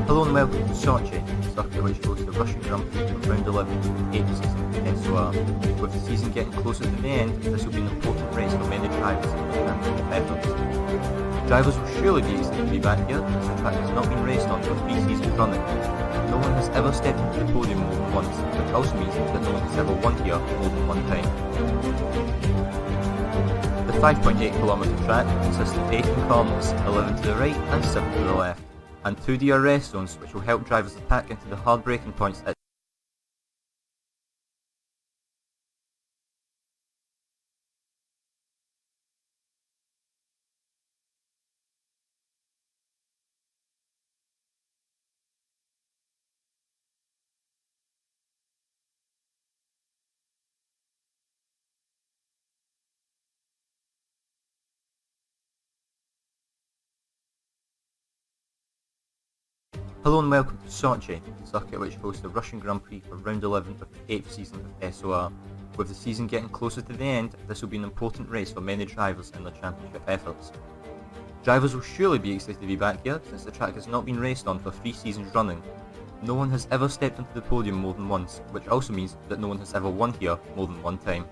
Hello and welcome to Sochi, the circuit which hosts the Russian Grand Prix from round 11 of the 8th season of SOR. With the season getting closer to the end, this will be an important race for many drivers in their championship efforts. Drivers will surely be excited to be back here, as the track has not been raced on for 3 seasons running. No one has ever stepped into the podium more than once, which also means that no one has ever won here more than one time. The 5.8km track consists of 18 corners, 11 to the right and 7 to the left, and 2 DRS zones which will help drivers attack into the hard braking points at Hello and welcome to Sochi, the circuit which hosts the Russian Grand Prix for round 11 of the 8th season of SOR. With the season getting closer to the end, this will be an important race for many drivers in their championship efforts. Drivers will surely be excited to be back here, since the track has not been raced on for 3 seasons running. No one has ever stepped into the podium more than once, which also means that no one has ever won here more than one time.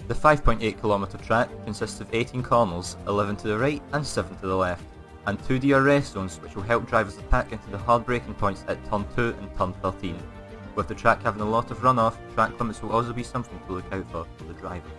The 5.8km track consists of 18 corners, 11 to the right and 7 to the left, and 2 DRS zones which will help drivers attack into the hard braking points at turn 2 and turn 13. With the track having a lot of runoff, track limits will also be something to look out for the driver.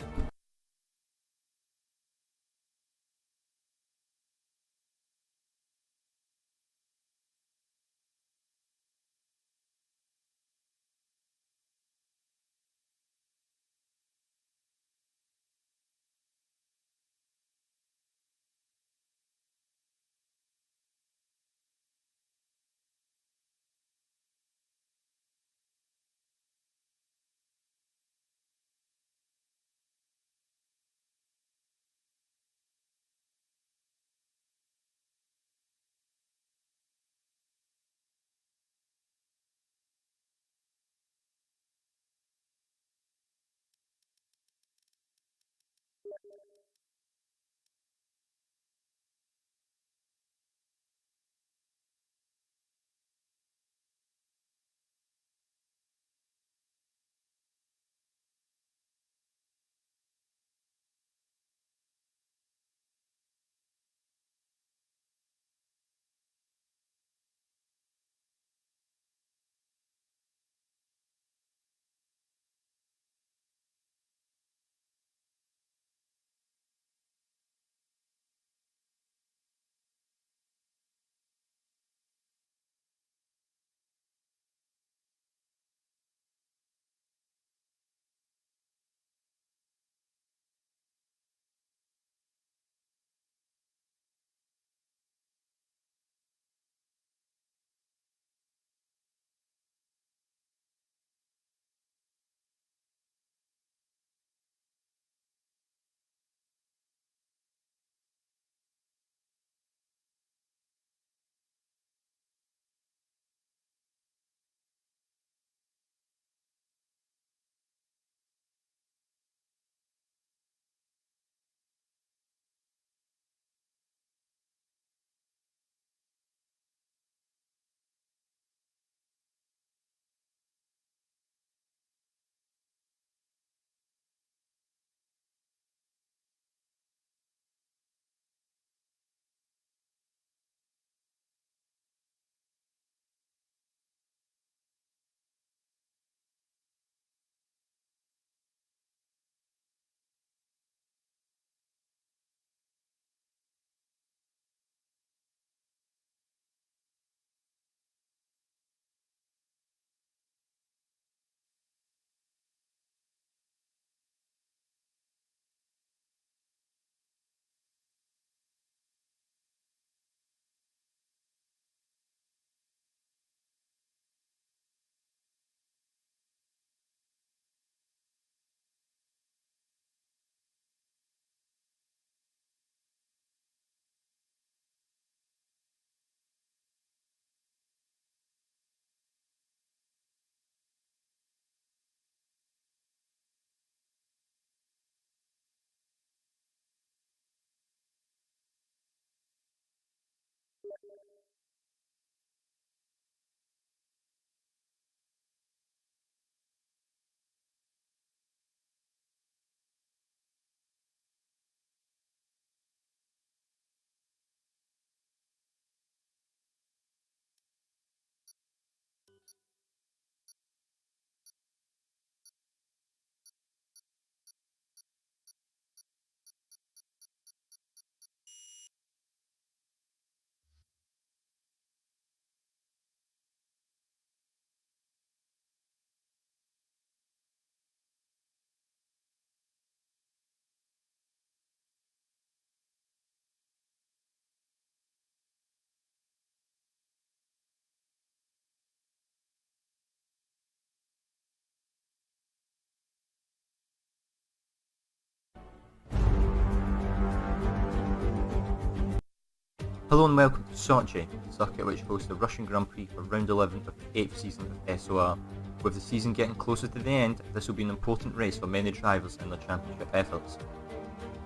Hello and welcome to Sochi, the circuit which hosts the Russian Grand Prix for round 11 of the 8th season of SOR. With the season getting closer to the end, this will be an important race for many drivers in their championship efforts.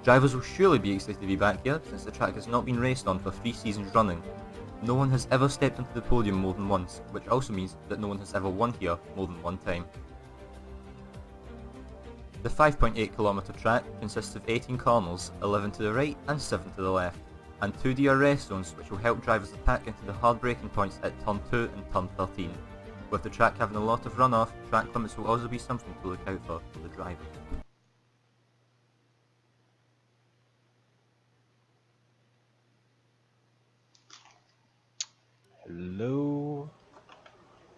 Drivers will surely be excited to be back here, since the track has not been raced on for 3 seasons running. No one has ever stepped onto the podium more than once, which also means that no one has ever won here more than one time. The 5.8km track consists of 18 corners, 11 to the right and 7 to the left, and 2 DRS zones which will help drivers attack into the hard braking points at turn 2 and turn 13. With the track having a lot of runoff, track limits will also be something to look out for the driver.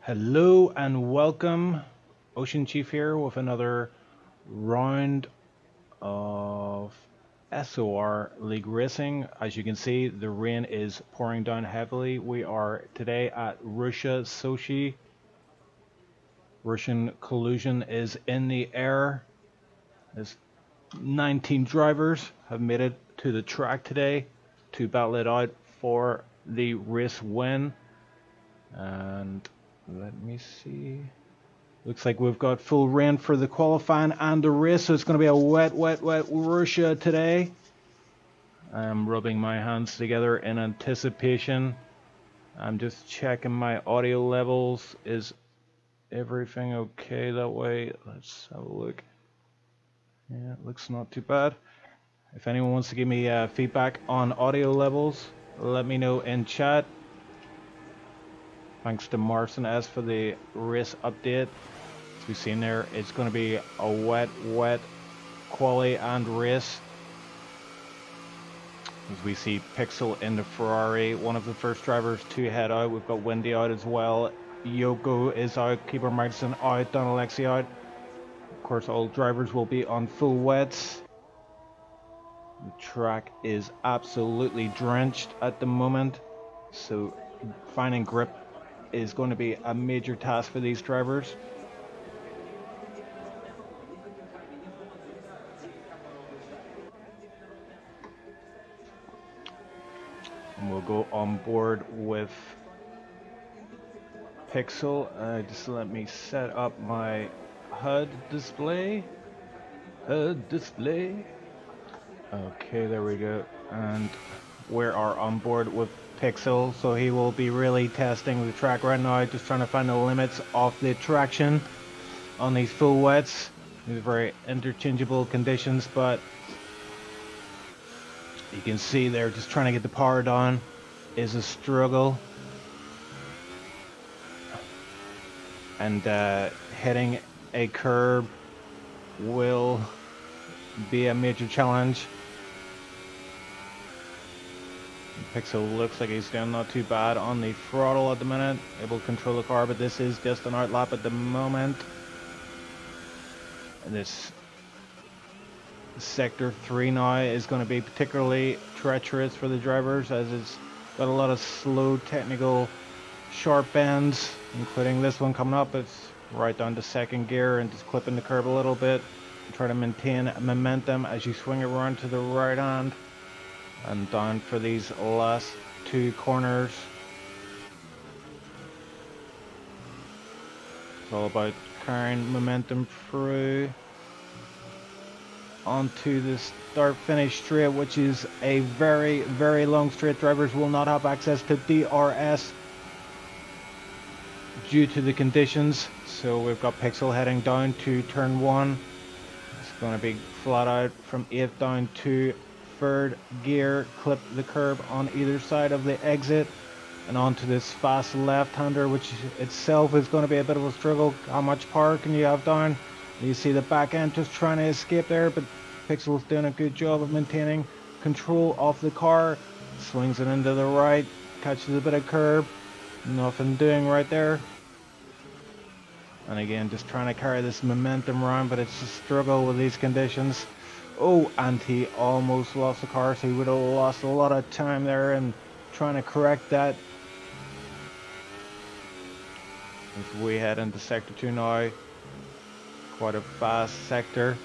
Hello and welcome. Ocean Chief here with another round of SOR League Racing. As you can see, the rain is pouring down heavily. We are today at Russia, Sochi. Russian collusion is in the air. As 19 drivers have made it to the track today to battle it out for the race win. And let me see. Looks like we've got full rain for the qualifying and the race, so it's going to be a wet Russia today. I'm rubbing my hands together in anticipation. I'm just checking my audio levels. Is everything okay that way? Let's have a look. Yeah, it looks not too bad. If anyone wants to give me feedback on audio levels, let me know in chat. Thanks to Marson S for the race update. As we've seen there, it's going to be a wet quali and race. As we see Pixel in the Ferrari, one of the first drivers to head out. We've got Wendy out as well. Yoko is out, Keeper Magnussen out, Don Alexi out. Of course, all drivers will be on full wets. The track is absolutely drenched at the moment, so finding grip is going to be a major task for these drivers. And we'll go on board with Pixel. Just let me set up my HUD display. Okay, there we go. And we are on board with Pixel, so he will be really testing the track right now, just trying to find the limits of the traction on these full wets. These are very interchangeable conditions, but you can see they're just trying to get the power down is a struggle. And hitting a curb will be a major challenge. Pixel looks like he's doing not too bad on the throttle at the minute, able to control the car, but this is just an outlap at the moment. And this Sector 3 now is going to be particularly treacherous for the drivers, as it's got a lot of slow technical sharp bends, including this one coming up. It's right down to second gear and just clipping the curb a little bit. Try to maintain momentum as you swing it around to the right hand and down for these last 2 corners. It's all about carrying momentum through. onto the start finish straight, which is a very, very long straight. Drivers will not have access to DRS due to the conditions. So we've got Pixel heading down to turn 1. It's going to be flat out from 8th down to 3rd gear, clip the curb on either side of the exit and onto this fast left-hander, which itself is going to be a bit of a struggle. How much power can you have down? You see the back end just trying to escape there, but Pixel's doing a good job of maintaining control of the car. Swings it into the right, catches a bit of curb, nothing doing right there. And again, just trying to carry this momentum around, but it's a struggle with these conditions. Oh, and he almost lost the car, so he would have lost a lot of time there and trying to correct that. As we head into sector 2 now, quite a fast sector.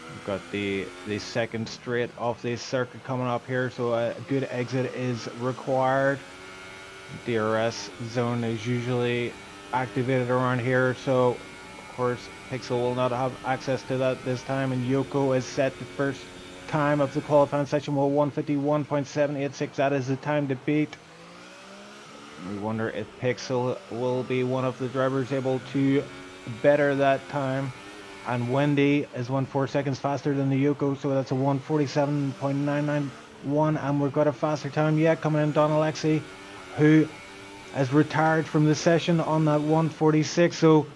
We've got the second straight off this circuit coming up here, so a good exit is required. DRS zone is usually activated around here, so of course Pixel will not have access to that this time, and Yoko has set the first time of the qualifying session with 151.786. That is the time to beat. We wonder if Pixel will be one of the drivers able to better that time. And Wendy is 1.4 seconds faster than the Yoko, so that's a 147.991, and we've got a faster time yet coming in. Don Alexi, who has retired from the session on that 146, so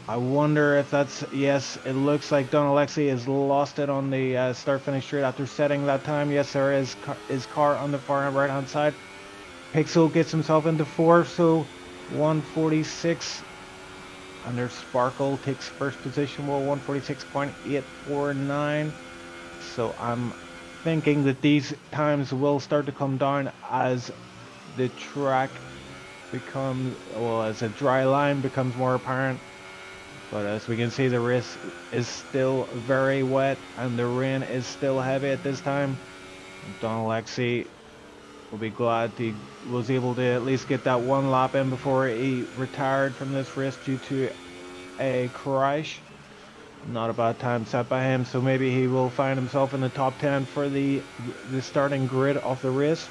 I wonder if that's, yes, it looks like Don Alexi has lost it on the start finish straight after setting that time. Yes, there is his car on the far right hand side. Pixel gets himself into 4th, so 146. And there's Sparkle takes first position with 146.849. So I'm thinking that these times will start to come down as the track becomes, well, as a dry line becomes more apparent. But as we can see, the race is still very wet and the rain is still heavy at this time. Don Alexi will be glad he was able to at least get that one lap in before he retired from this race due to a crash. Not a bad time set by him, so maybe he will find himself in the top 10 for the starting grid of the race.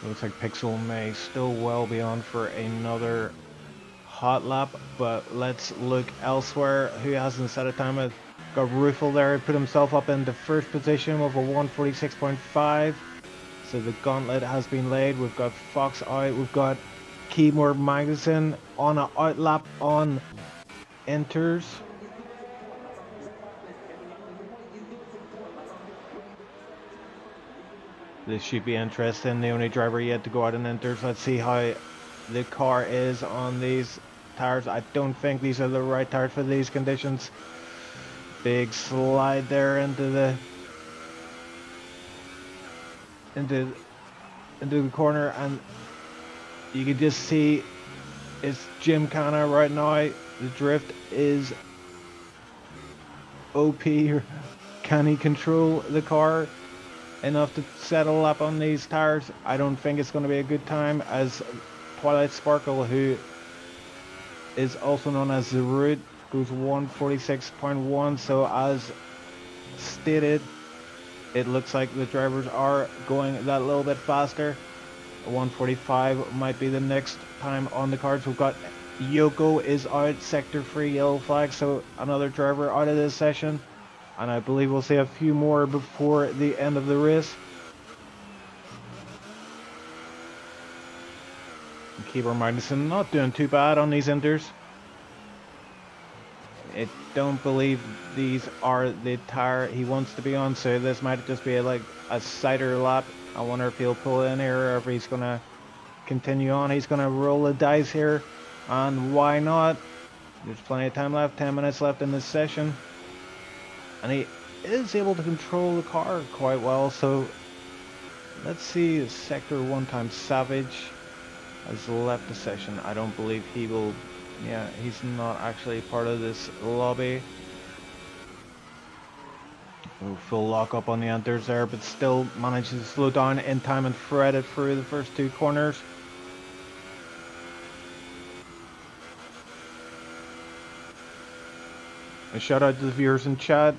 Looks like Pixel may still well be on for another hot lap, but let's look elsewhere. Who hasn't set a time? Got Rufel there, put himself up into first position with a 146.5. So the gauntlet has been laid. We've got Fox out. We've got Keyboard Magnuson on an outlap on enters. This should be interesting. The only driver yet to go out and enters. Let's see how the car is on these tires. I don't think these are the right tires for these conditions. Big slide there into the corner, and you can just see it's Gymkhana right now. The drift is OP. Can he control the car enough to settle up on these tires? I don't think it's going to be a good time, as Twilight Sparkle, who is also known as the Root, goes 146.1. so as stated, it looks like the drivers are going that little bit faster. 145 might be the next time on the cards. We've got Yoko is out, sector 3 yellow flag, so another driver out of this session, and I believe we'll see a few more before the end of the race. Keyboard Magnuson not doing too bad on these inters. I don't believe these are the tire he wants to be on, so this might just be like a cider lap. I wonder if he'll pull in here or if he's going to continue on. He's going to roll the dice here, and why not? There's plenty of time left, 10 minutes left in this session, and he is able to control the car quite well. So let's see, sector 1 time Savage has left the session. I don't believe he will. Yeah, he's not actually part of this lobby. Full lock up on the enters there, but still manages to slow down in time and thread it through the first 2 corners. A shout out to the viewers in chat.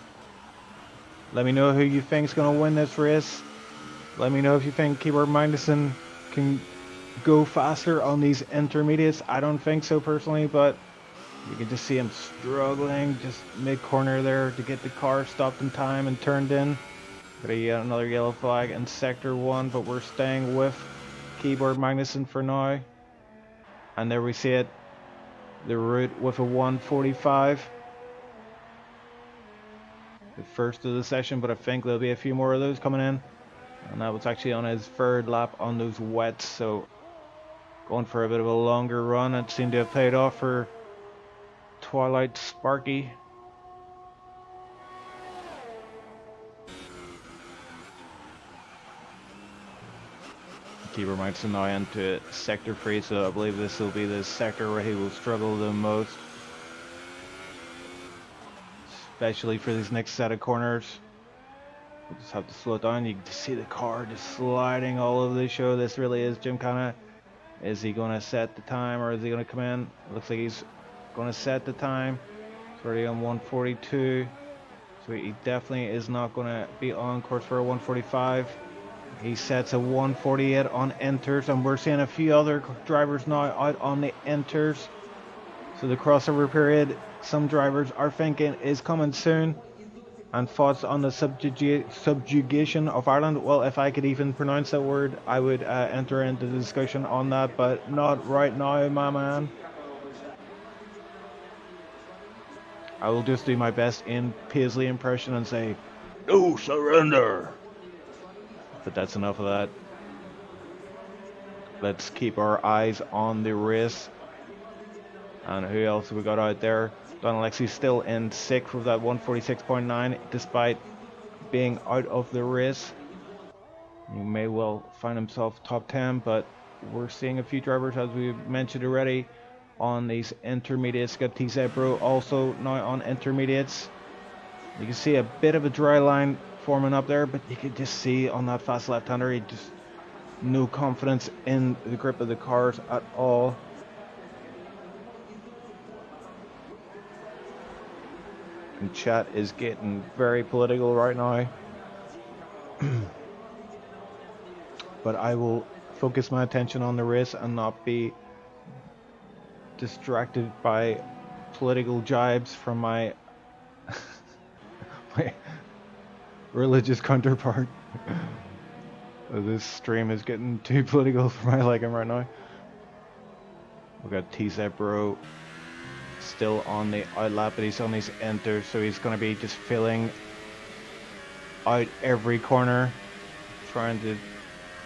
Let me know who you think is going to win this race. Let me know if you think Keyboard Magnuson can go faster on these intermediates. I don't think so personally, but you can just see him struggling just mid-corner there to get the car stopped in time and turned in. Got another yellow flag in sector 1, but we're staying with Keyboard Magnuson for now. And there we see it, the route with a 145. The first of the session, but I think there'll be a few more of those coming in. And that was actually on his third lap on those wets, so going for a bit of a longer run. It seemed to have paid off for Twilight Sparky. Keeper Magnuson now into sector 3, so I believe this will be the sector where he will struggle the most, especially for these next set of corners. We'll just have to slow it down. You can see the car just sliding all over the show. This really is Gymkhana. Is he going to set the time, or is he going to come in? Looks like he's going to set the time. It's already on 142, so he definitely is not going to be on course for a 145. He sets a 148 on enters, and we're seeing a few other drivers now out on the enters. So the crossover period, some drivers are thinking, is coming soon. And thoughts on the subjugation of Ireland? Well, if I could even pronounce that word, I would enter into the discussion on that, but not right now, my man. I will just do my best in Paisley impression and say, "No surrender." But that's enough of that. Let's keep our eyes on the race. And who else have we got out there? Don Alexi still in 6th with that 146.9, despite being out of the race. He may well find himself top 10, but we're seeing a few drivers, as we mentioned already, on these intermediates. Got TZ Bro also now on intermediates. You can see a bit of a dry line forming up there, but you can just see on that fast left-hander, he just no confidence in the grip of the cars at all. And chat is getting very political right now. But I will focus my attention on the race and not be distracted by political jibes from my my religious counterpart. This stream is getting too political for my liking right now. We've got TZ Bro still on the outlap, but he's on his enters, so he's going to be just filling out every corner, trying to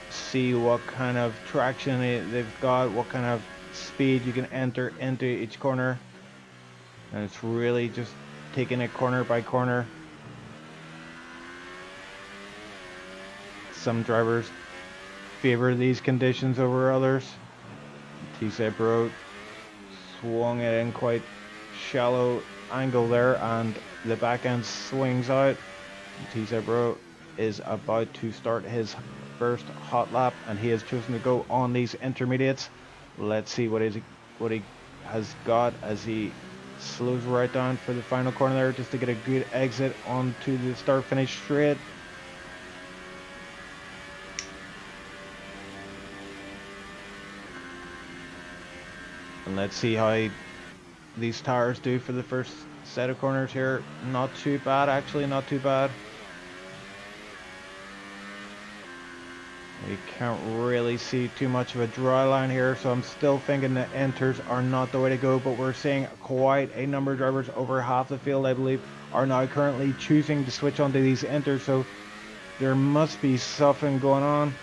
see what kind of traction they've got, what kind of speed you can enter into each corner, and it's really just taking it corner by corner. Some drivers favor these conditions over others. TZ Bro swung it in quite shallow angle there, and the back end swings out. TZ Bro is about to start his first hot lap, and he has chosen to go on these intermediates. Let's see what he has got as he slows right down for the final corner there, just to get a good exit onto the start finish straight. And let's see how these tires do for the first set of corners here. Not too bad, actually, not too bad. You can't really see too much of a dry line here, so I'm still thinking the enters are not the way to go, but we're seeing quite a number of drivers, over half the field I believe, are now currently choosing to switch onto these enters, so there must be something going on.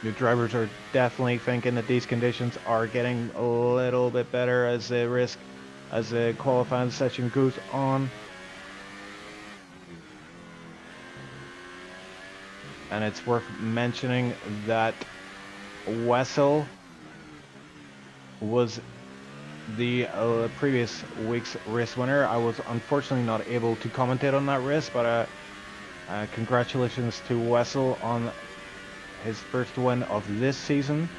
The drivers are definitely thinking that these conditions are getting a little bit better as the qualifying session goes on. And it's worth mentioning that Wessel was the previous week's race winner. I was unfortunately not able to commentate on that race, but congratulations to Wessel on his first win of this season.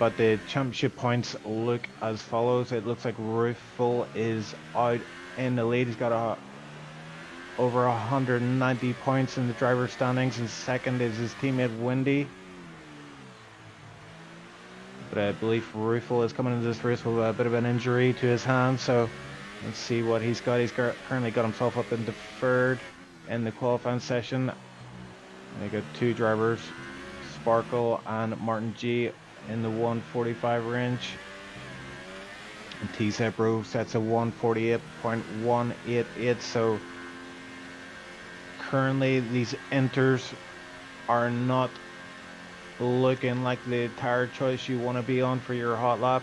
But the championship points look as follows. It looks like Ruffle is out in the lead. He's got over 190 points in the driver standings, and second is his teammate Wendy. But I believe Ruffle is coming into this race with a bit of an injury to his hand, so let's see what he's got. He's currently got himself up into third in the qualifying session. And they got two drivers, Sparkle and Martin G, in the 145 range. And T-Zebro sets a 148.188, so currently these enters are not looking like the tire choice you want to be on for your hot lap.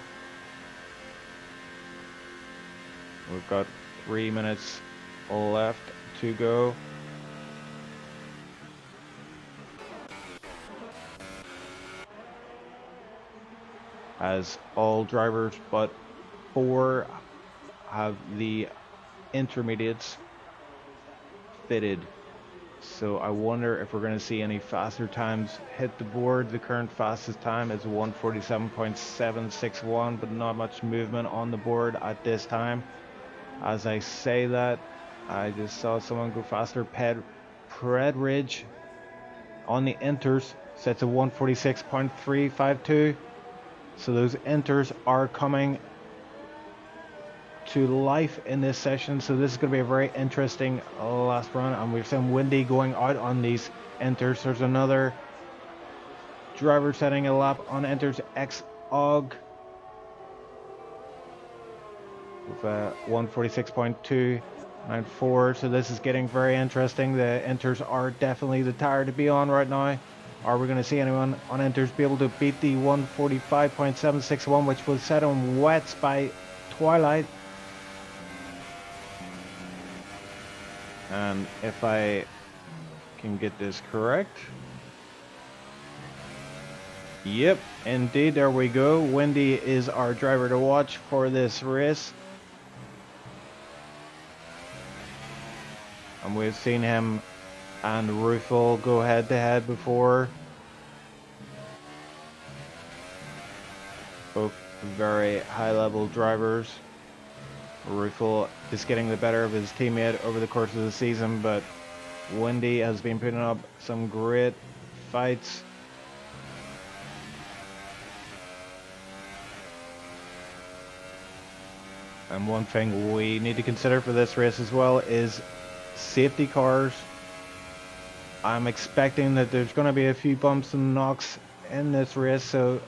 We've got 3 minutes left to go. As all drivers but 4 have the intermediates fitted. So I wonder if we're going to see any faster times hit the board. The current fastest time is 147.761, but not much movement on the board at this time. As I say that, I just saw someone go faster. Predridge on the enters sets a 146.352. So those enters are coming to life in this session, so this is going to be a very interesting last run, and we've seen Wendy going out on these enters. There's another driver setting a lap on enters, X-Og with 146.294, so this is getting very interesting. The enters are definitely the tire to be on right now. Are we going to see anyone on enters be able to beat the 145.761, which was set on wets by Twilight? And if I can get this correct, yep, indeed, there we go. Wendy is our driver to watch for this race. And we've seen him and Ruffle go head to head before. Both very high level drivers. Ruffle is getting the better of his teammate over the course of the season, but Wendy has been putting up some great fights. And one thing we need to consider for this race as well is safety cars. I'm expecting that there's going to be a few bumps and knocks in this race, so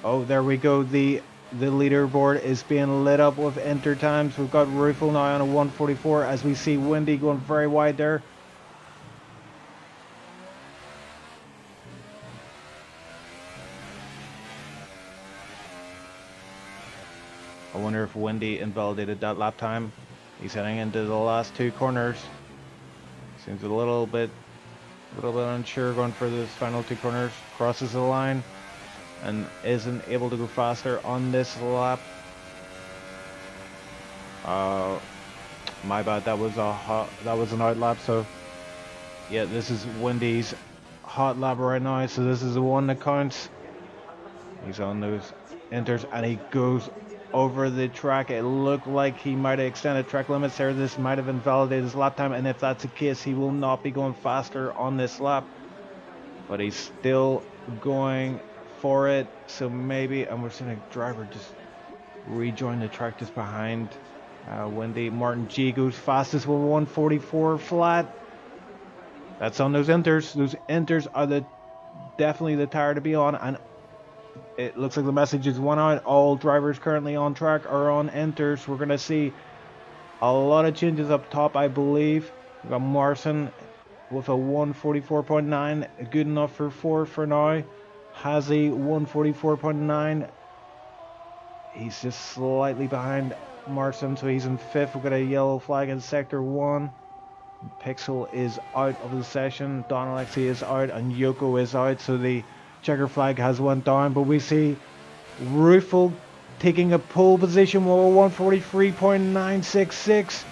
oh, there we go. The leaderboard is being lit up with enter times. We've got Ruffle now on a 144 as we see Wendy going very wide there. I wonder if Wendy invalidated that lap time. He's heading into the last 2 corners. Seems a little bit unsure going for those final 2 corners. Crosses the line and isn't able to go faster on this lap. My bad, that was an out lap. So yeah, this is Wendy's hot lap right now, so this is the one that counts. He's on those enters and he goes over the track. It looked like he might have extended track limits there. This might have invalidated his lap time, and if that's the case, he will not be going faster on this lap, but he's still going for it. So maybe, and we're seeing a driver just rejoin the track just behind Wendy. Martin G goes fastest with 144 flat. That's on those enters. Those enters are definitely the tire to be on, and it looks like the message is one out. All drivers currently on track are on enters. We're going to see a lot of changes up top, I believe. We've got Marson with a 144.9, good enough for 4 for now. Hazy 144.9. He's just slightly behind Marson, so he's in 5th. We've got a yellow flag in sector 1. Pixel is out of the session. Don Alexi is out and Yoko is out, so the checker flag has went down, but we see Ruffle taking a pole position with a 143.966.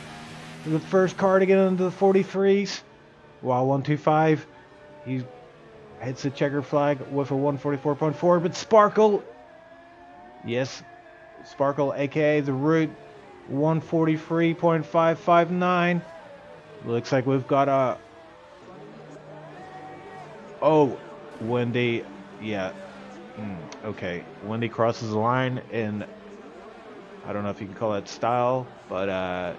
The first car to get into the 43s. Wow, 125. He hits the checker flag with a 144.4, but Sparkle Yes, Sparkle, aka the route 143.559. Looks like we've got a. Oh, Wendy. Yeah. Okay. Wendy crosses the line in. I don't know if you can call it style, but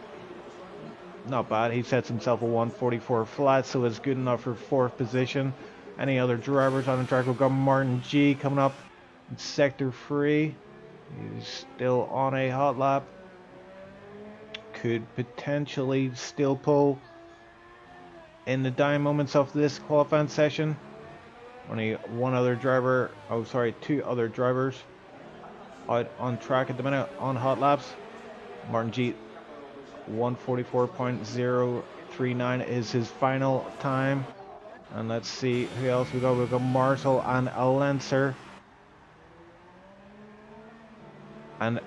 not bad. He sets himself a 144 flat, so it's good enough for fourth position. Any other drivers on the track? We've got Martin G coming up in sector 3. He's still on a hot lap. Could potentially still pull in the dying moments of this qualifying session. Only one other driver, oh sorry, two other drivers out on track at the minute on hot laps. Martin G 144.039 is his final time. And let's see who else we got. We've got Marshall and Alencer. And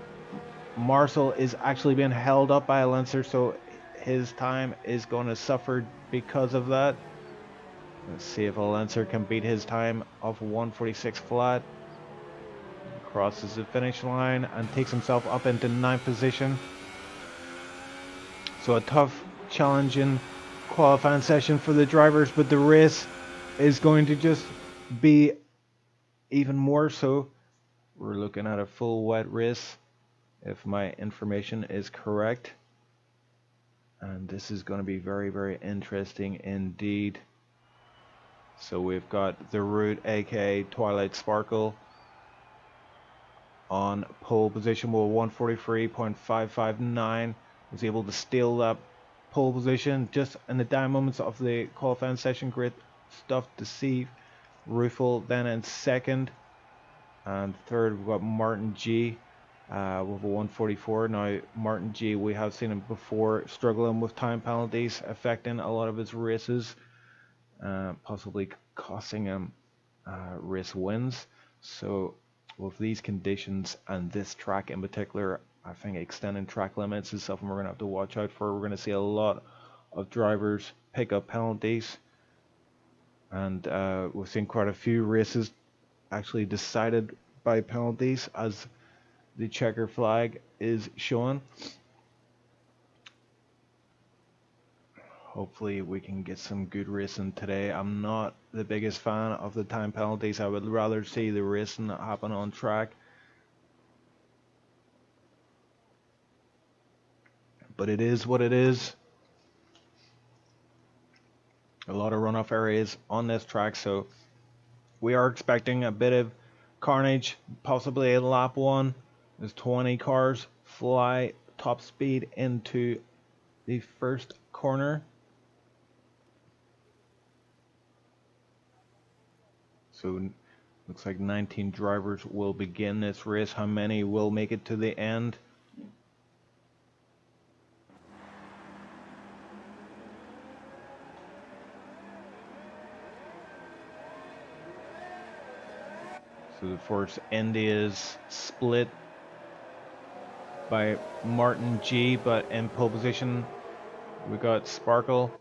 Marshall is actually being held up by Alencer, so his time is going to suffer because of that. Let's see if Alencer can beat his time of 146 flat. Crosses the finish line and takes himself up into 9th position. So a tough, challenging qualifying session for the drivers, but the race is going to just be even more so. We're looking at a full wet race, if my information is correct. And this is going to be very, very interesting indeed. So we've got the route, aka Twilight Sparkle, on pole position with 143.559. Was able to steal that pole position just in the dying moments of the qualifying session. Great stuff to see. Ruffle then in second. And third, we've got Martin G with a 144. Now, Martin G, we have seen him before struggling with time penalties, affecting a lot of his races, possibly costing him race wins. So, with these conditions and this track in particular, I think extending track limits is something we're going to have to watch out for. We're going to see a lot of drivers pick up penalties. And we've seen quite a few races actually decided by penalties, as the checker flag is showing. Hopefully we can get some good racing today. I'm not the biggest fan of the time penalties. I would rather see the racing happen on track. But it is what it is. A lot of runoff areas on this track, so we are expecting a bit of carnage, possibly in lap 1. There's 20 cars fly top speed into the first corner. So looks like 19 drivers will begin this race. How many will make it to the end? So the Force Indy is split by Martin G, but in pole position we got Sparkle.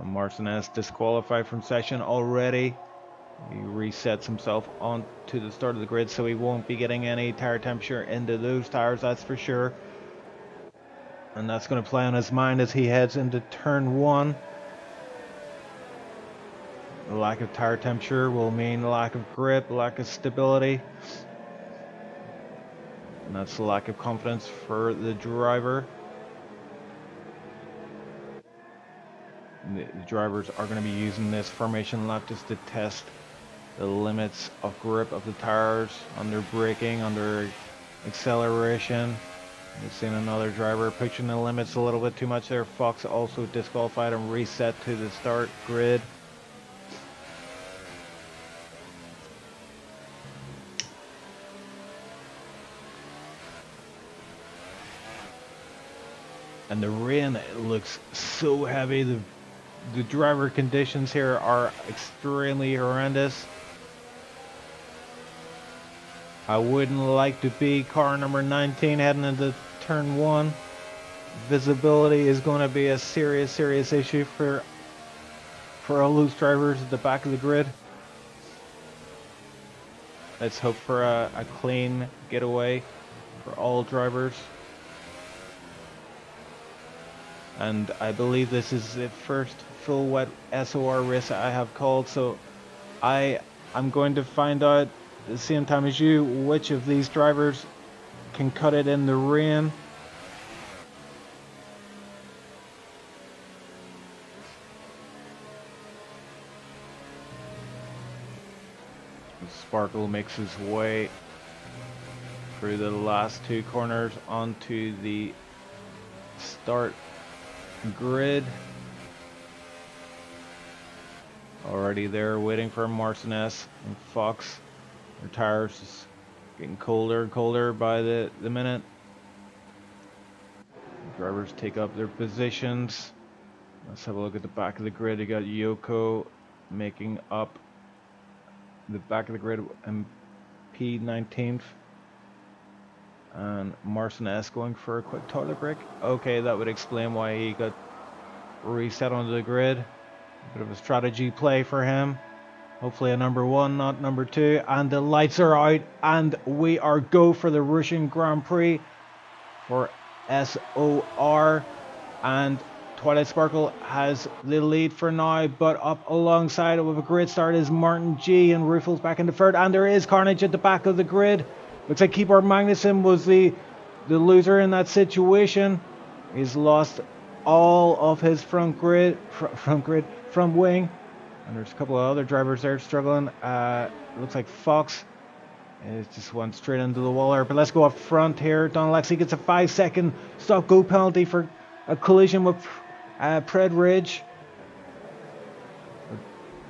Martinez disqualified from session already. He resets himself on to the start of the grid, so he won't be getting any tire temperature into those tires, that's for sure. And that's going to play on his mind as he heads into turn 1. The lack of tire temperature will mean lack of grip, lack of stability. And that's the lack of confidence for the driver. The drivers are going to be using this formation lap just to test the limits of grip of the tires under braking, under acceleration. We've seen another driver pushing the limits a little bit too much there. Fox also disqualified and reset to the start grid. And the rain looks so heavy. The driver conditions here are extremely horrendous. I wouldn't like to be car number 19 heading into turn 1. Visibility is going to be a serious issue for all those drivers at the back of the grid. Let's hope for a clean getaway for all drivers. And I believe this is the first full wet SOR race I have called, so I'm going to find out at the same time as you which of these drivers can cut it in the rain. Sparkle makes his way through the last two corners onto the start grid. Already there waiting for Martinez and Fox. Their tires just getting colder and colder by the minute. Drivers take up their positions. Let's have a look at the back of the grid. You got Yoko making up the back of the grid and P19th. And Martinez going for a quick toilet break. Okay, that would explain why he got reset onto the grid. A bit of a strategy play for him. Hopefully a number one, not number two. And the lights are out. And we are go for the Russian Grand Prix for SOR. And Twilight Sparkle has the lead for now. But up alongside it with a great start is Martin G. And Rufel's back in the third. And there is carnage at the back of the grid. Looks like Keyboard Magnuson was the loser in that situation. He's lost all of his front wing. And there's a couple of other drivers there struggling. Looks like Fox just went straight into the wall there. But let's go up front here. Don Alexi gets a 5-second stop-go penalty for a collision with Pred Ridge.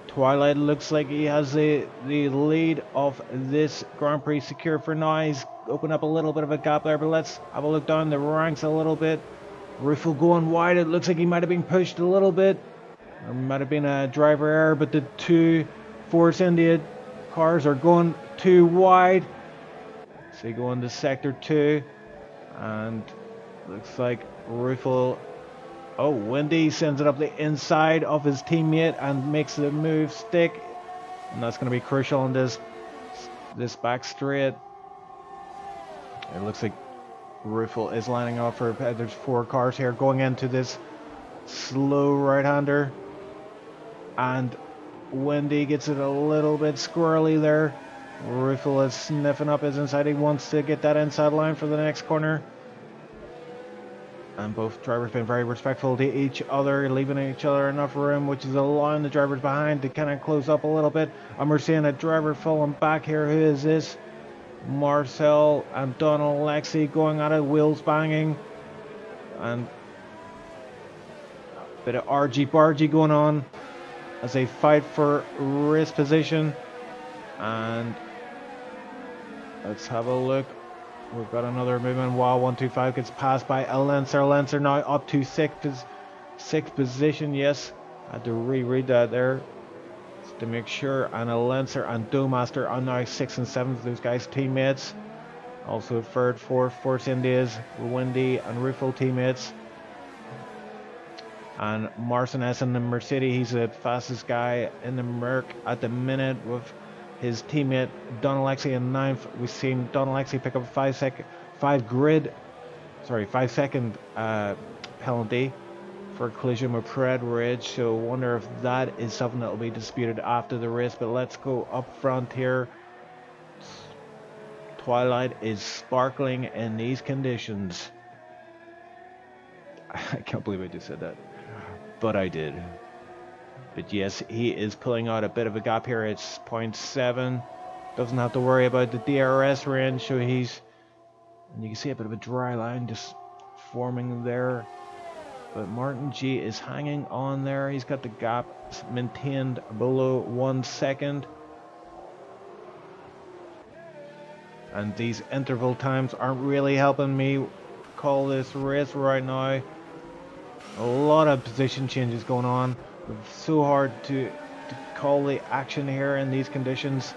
Twilight looks like he has the lead of this Grand Prix secure for now. He's opened up a little bit of a gap there, but let's have a look down the ranks a little bit. Ruffle going wide. It looks like he might have been pushed a little bit. There might have been a driver error, but the two Force India cars are going too wide. So they go into sector 2. And looks like Ruffle... Oh, Wendy sends it up the inside of his teammate and makes the move stick. And that's going to be crucial on this back straight. It looks like Ruffle is lining up for... There's 4 cars here going into this slow right-hander. And Wendy gets it a little bit squirrely there. Ruffle is sniffing up his inside. He wants to get that inside line for the next corner. And both drivers been very respectful to each other, leaving each other enough room, which is allowing the drivers behind to kind of close up a little bit. And we're seeing a driver falling back here. Who is this? Marcel and Donald Alexi going at it, wheels banging. And a bit of argy-bargy going on as they fight for race position. And let's have a look. We've got another movement. Wow, 125 gets passed by a Lenser. Lenser now up to sixth position. Yes, I had to reread that there just to make sure. And a Lenser and Doughmaster are now 6th and 7th. Those guys' teammates. Also third, fourth, Force India's Wendy and Ruffle teammates. And Martinez in the Mercedes. He's the fastest guy in the Merc at the minute with his teammate Don Alexi in 9th. We've seen Don Alexi pick up a 5-second penalty for a collision with Pred Ridge. So I wonder if that is something that will be disputed after the race. But let's go up front here. Twilight is sparkling in these conditions. I can't believe I just said that, but I did. But yes, he is pulling out a bit of a gap here. It's 0.7. Doesn't have to worry about the DRS range. So and you can see a bit of a dry line just forming there. But Martin G is hanging on there. He's got the gap maintained below 1 second. And these interval times aren't really helping me call this race right now. A lot of position changes going on. It's so hard to call the action here in these conditions.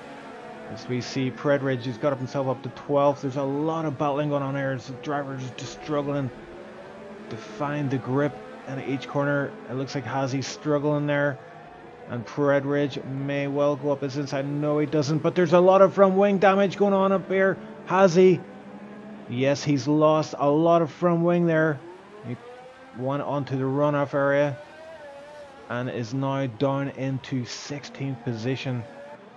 As we see Predridge, he's got himself up to 12th. There's a lot of battling going on here. The drivers are just struggling to find the grip in each corner. It looks like Hazi's struggling there. And Predridge may well go up his inside. No, he doesn't. But there's a lot of front wing damage going on up here. Has he? Yes, he's lost a lot of front wing there. He went onto the runoff area and is now down into 16th position.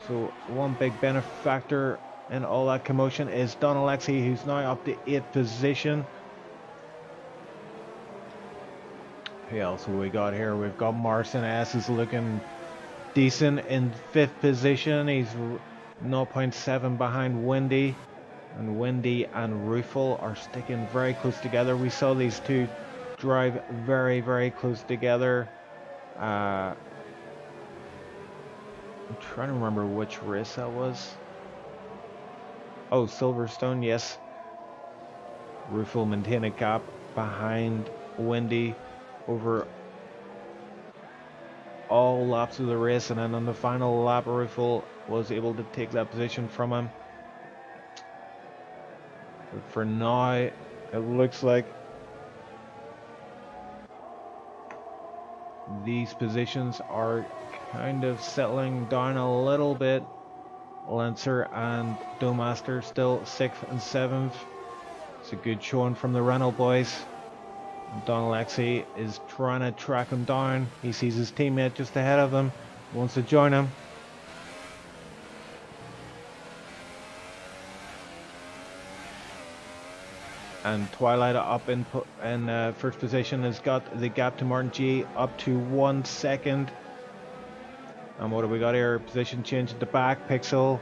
So one big benefactor in all that commotion is Don Alexi, who's now up to 8th position. Who else have we got here? We've got Marcin S is looking decent in 5th position. He's 0.7 behind Windy. And Windy and Rufel are sticking very close together. We saw these two drive very, very close together. I'm trying to remember which race that was. Oh, Silverstone, yes. Rufel maintained a gap behind Windy over all laps of the race, and then on the final lap, Rufel was able to take that position from him. But for now, it looks like these positions are kind of settling down a little bit. Lancer and Doughmaster still 6th and 7th. It's a good showing from the Renault boys. Don Alexi is trying to track him down. He sees his teammate just ahead of him, wants to join him. And Twilight up in first position has got the gap to Martin G up to 1 second. And what have we got here? Position change at the back. Pixel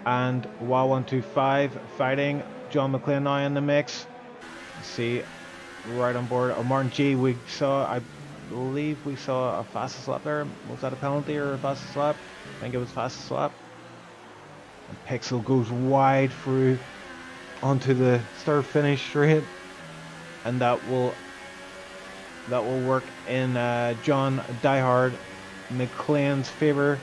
and Wow125 fighting. John McClane now in the mix. Let's see, right on board. Oh, Martin G, we saw, I believe we saw a fastest lap there. Was that a penalty or a fastest lap? I think it was fastest lap. And Pixel goes wide through onto the start finish straight, and that will work in John Diehard McLean's favor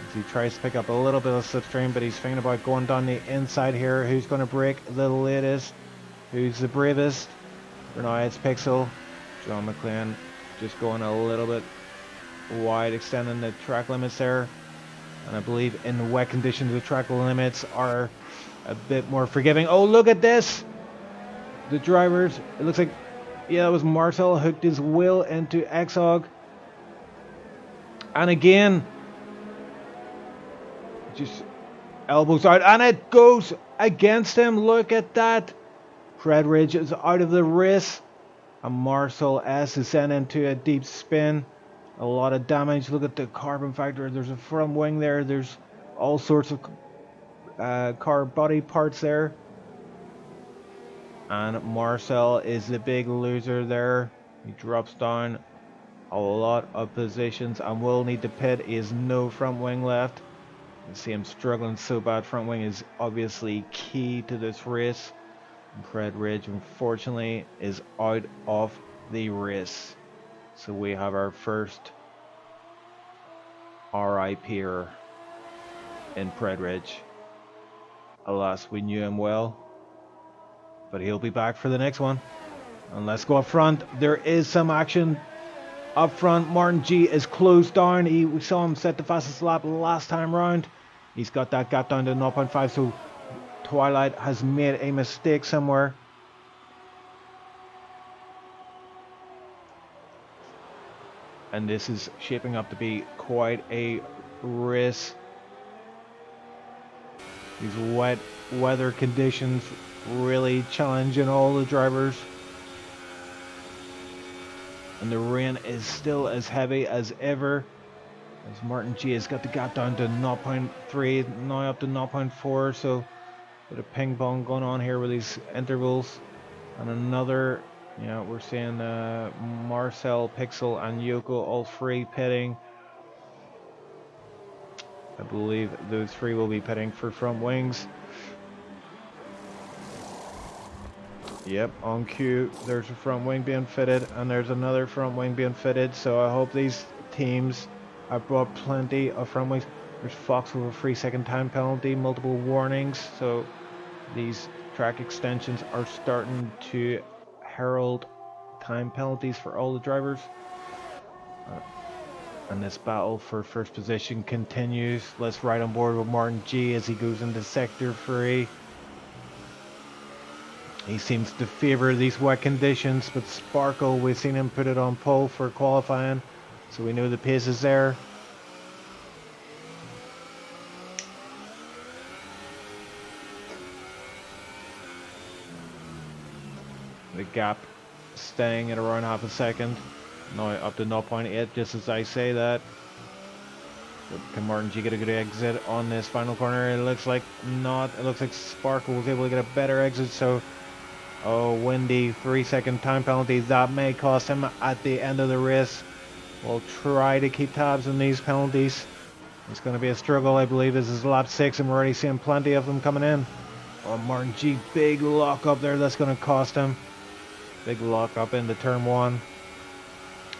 as he tries to pick up a little bit of slipstream, but he's thinking about going down the inside here. Who's going to break the latest? Who's the bravest? For now it's Pixel. John McLean just going a little bit wide, extending the track limits there, and I believe in wet conditions the track limits are a bit more forgiving. Oh, look at this! The drivers, it looks like, yeah, it was Marcel hooked his wheel into Exog. And again, just elbows out, and it goes against him. Look at that. Predridge is out of the race, and Marcel S is sent into a deep spin. A lot of damage. Look at the carbon factor. There's a front wing there. There's all sorts of car body parts there, and Marcel is the big loser there. He drops down a lot of positions and will need to pit. He has no front wing left. You can see him struggling so bad. Front wing is obviously key to this race. Predridge unfortunately is out of the race, so we have our first RIPer in Predridge. Alas, we knew him well, but he'll be back for the next one. And let's go up front. There is some action up front. Martin G is closed down. We saw him set the fastest lap last time round. He's got that gap down to 0.5, so Twilight has made a mistake somewhere. And this is shaping up to be quite a race. These wet weather conditions really challenging all the drivers. And the rain is still as heavy as ever. As Martin G has got the gap down to 0.3, now up to 0.4. So a bit of ping pong going on here with these intervals. And another, yeah, we're seeing Marcel, Pixel, and Yoko all three pitting. I believe those three will be pitting for front wings. Yep, on cue, there's a front wing being fitted, and there's another front wing being fitted. So I hope these teams have brought plenty of front wings. There's Fox with a 3-second time penalty, multiple warnings. So these track extensions are starting to herald time penalties for all the drivers. And this battle for first position continues. Let's ride on board with Martin G as he goes into sector 3. He seems to favour these wet conditions, but Sparkle, we've seen him put it on pole for qualifying, so we know the pace is there. The gap staying at around half a second. Now up to 0.8 just as I say that. But can Martin G get a good exit on this final corner? It looks like not. It looks like Sparkle was able to get a better exit, so oh, windy, 3-second time penalty. That may cost him at the end of the race. We'll try to keep tabs on these penalties. It's going to be a struggle, I believe. This is lap 6 and we're already seeing plenty of them coming in. Oh, Martin G, big lock up there. That's going to cost him. Big lock up into turn 1.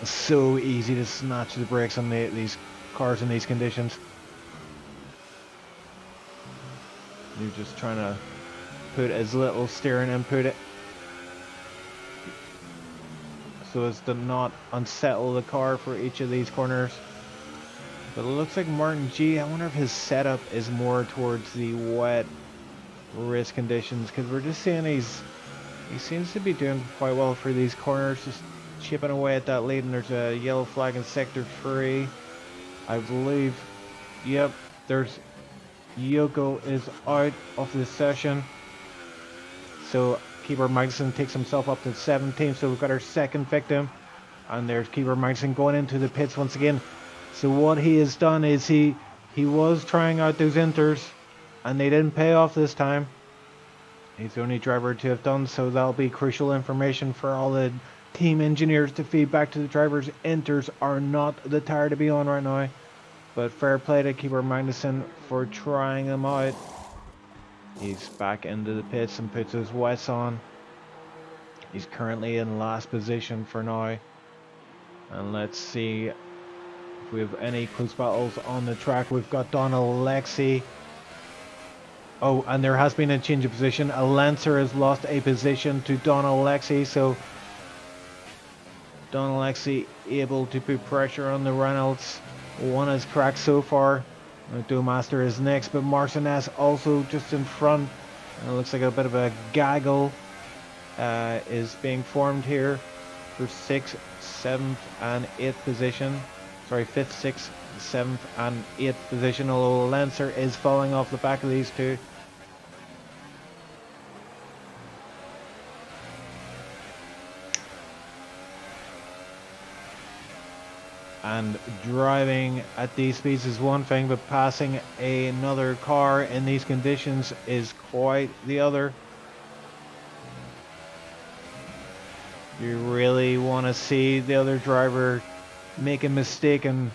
So easy to snatch the brakes on these cars in these conditions. You're just trying to put as little steering input so as to not unsettle the car for each of these corners. But it looks like Martin G, I wonder if his setup is more towards the wet race conditions, because we're just seeing he seems to be doing quite well for these corners, just chipping away at that lead. And there's a yellow flag in sector 3, I believe. Yep, there's Yoko is out of the session, so Keeper Magnussen takes himself up to 17th, so we've got our second victim. And there's Keeper Magnussen going into the pits once again. So what he has done is he was trying out those inters, and they didn't pay off this time. He's the only driver to have done so. That'll be crucial information for all the team engineers to feed back to the drivers. Inters are not the tire to be on right now. But fair play to Keeper Magnussen for trying them out. He's back into the pits and puts his wets on. He's currently in last position for now. And let's see if we have any close battles on the track. We've got Don Alexi. Oh, and there has been a change of position. A Lancer has lost a position to Don Alexi. So Don Alexi able to put pressure on the Reynolds. One is cracked so far. Master is next, but Marcinez also just in front. And it looks like a bit of a gaggle is being formed here for 6th, 7th and 8th position. Sorry, 5th, 6th, 7th and 8th position, although Lancer is falling off the back of these two. And driving at these speeds is one thing, but passing another car in these conditions is quite the other. You really want to see the other driver make a mistake, and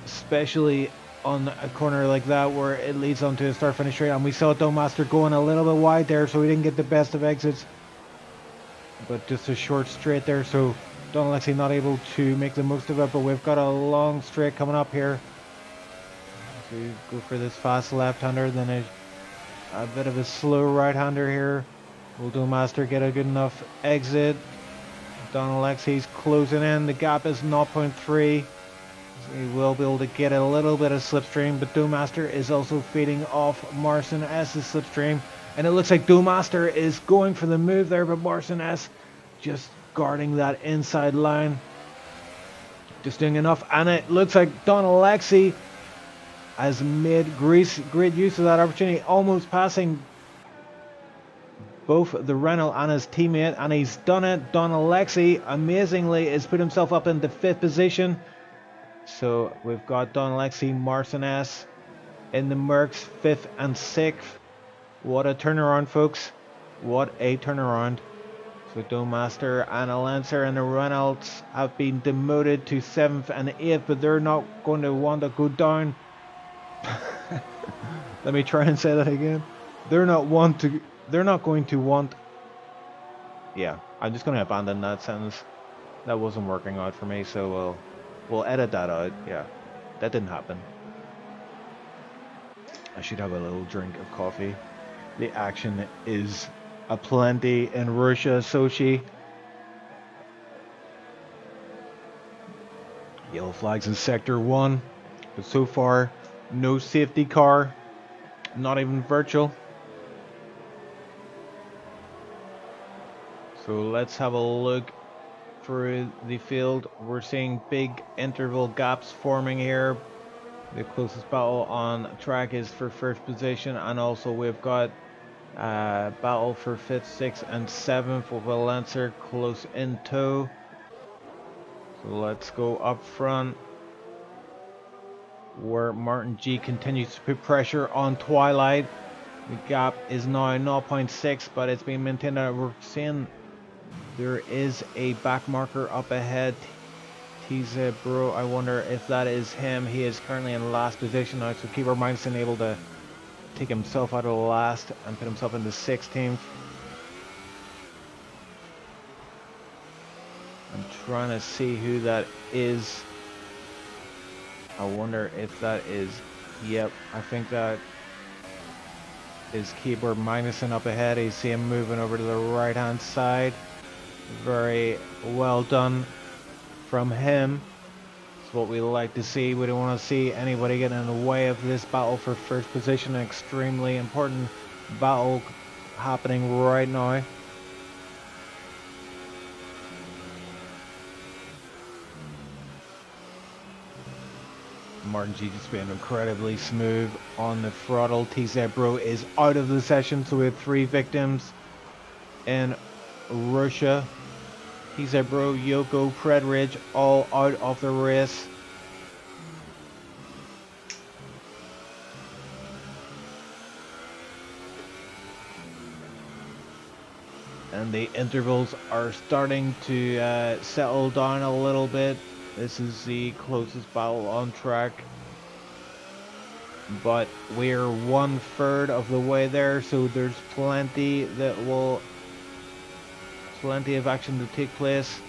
especially on a corner like that where it leads onto a start-finish straight. And we saw Master going a little bit wide there, so he didn't get the best of exits, but just a short straight there, so Don Alexi not able to make the most of it. But we've got a long straight coming up here, so you go for this fast left-hander, then a bit of a slow right-hander here. Will Master get a good enough exit? Don Alexi's closing in. The gap is 0.3, so he will be able to get a little bit of slipstream, but Master is also feeding off Marcin S's slipstream, and it looks like Master is going for the move there, but Marcin S just guarding that inside line, just doing enough. And it looks like Don Alexi has made great use of that opportunity, almost passing both the Renault and his teammate, and he's done it. Don Alexi amazingly has put himself up into 5th position. So we've got Don Alexi, Marcin S in the Mercs, 5th and 6th. What a turnaround, folks. What a turnaround. So Master and a Lancer and the Reynolds have been demoted to 7th and 8th, but they're not going to want to go down. Let me try and say that again. They're not going to want. Yeah, I'm just going to abandon that sentence. That wasn't working out for me, so we'll edit that out. Yeah, that didn't happen. I should have a little drink of coffee. The action is aplenty in Russia, Sochi. Yellow flags in sector 1, but so far no safety car, not even virtual. So let's have a look through the field. We're seeing big interval gaps forming here. The closest battle on track is for first position, and also we've got battle for 5th, 6th and 7th with a Lancer close in tow. So let's go up front, where Martin G continues to put pressure on Twilight. The gap is now 0.6, but it's being maintained. We're seeing there is a back marker up ahead. Bro, I wonder if that is him. He is currently in last position now, so Keeper Minson able to take himself out of the last and put himself into 16th. I'm trying to see who that is. I wonder if that is, yep, I think that is Keyboard Minuson up ahead. You see him moving over to the right hand side. Very well done from him. It's what we like to see. We don't want to see anybody getting in the way of this battle for first position. An extremely important battle happening right now. Martin G just being incredibly smooth on the throttle. TZ Bro is out of the session, so we have 3 victims in Russia. TZ Bro, Yoko, Predridge all out of the race. And the intervals are starting to settle down a little bit. This is the closest battle on track, but we're 1/3 of the way there, so there's plenty of action to take place.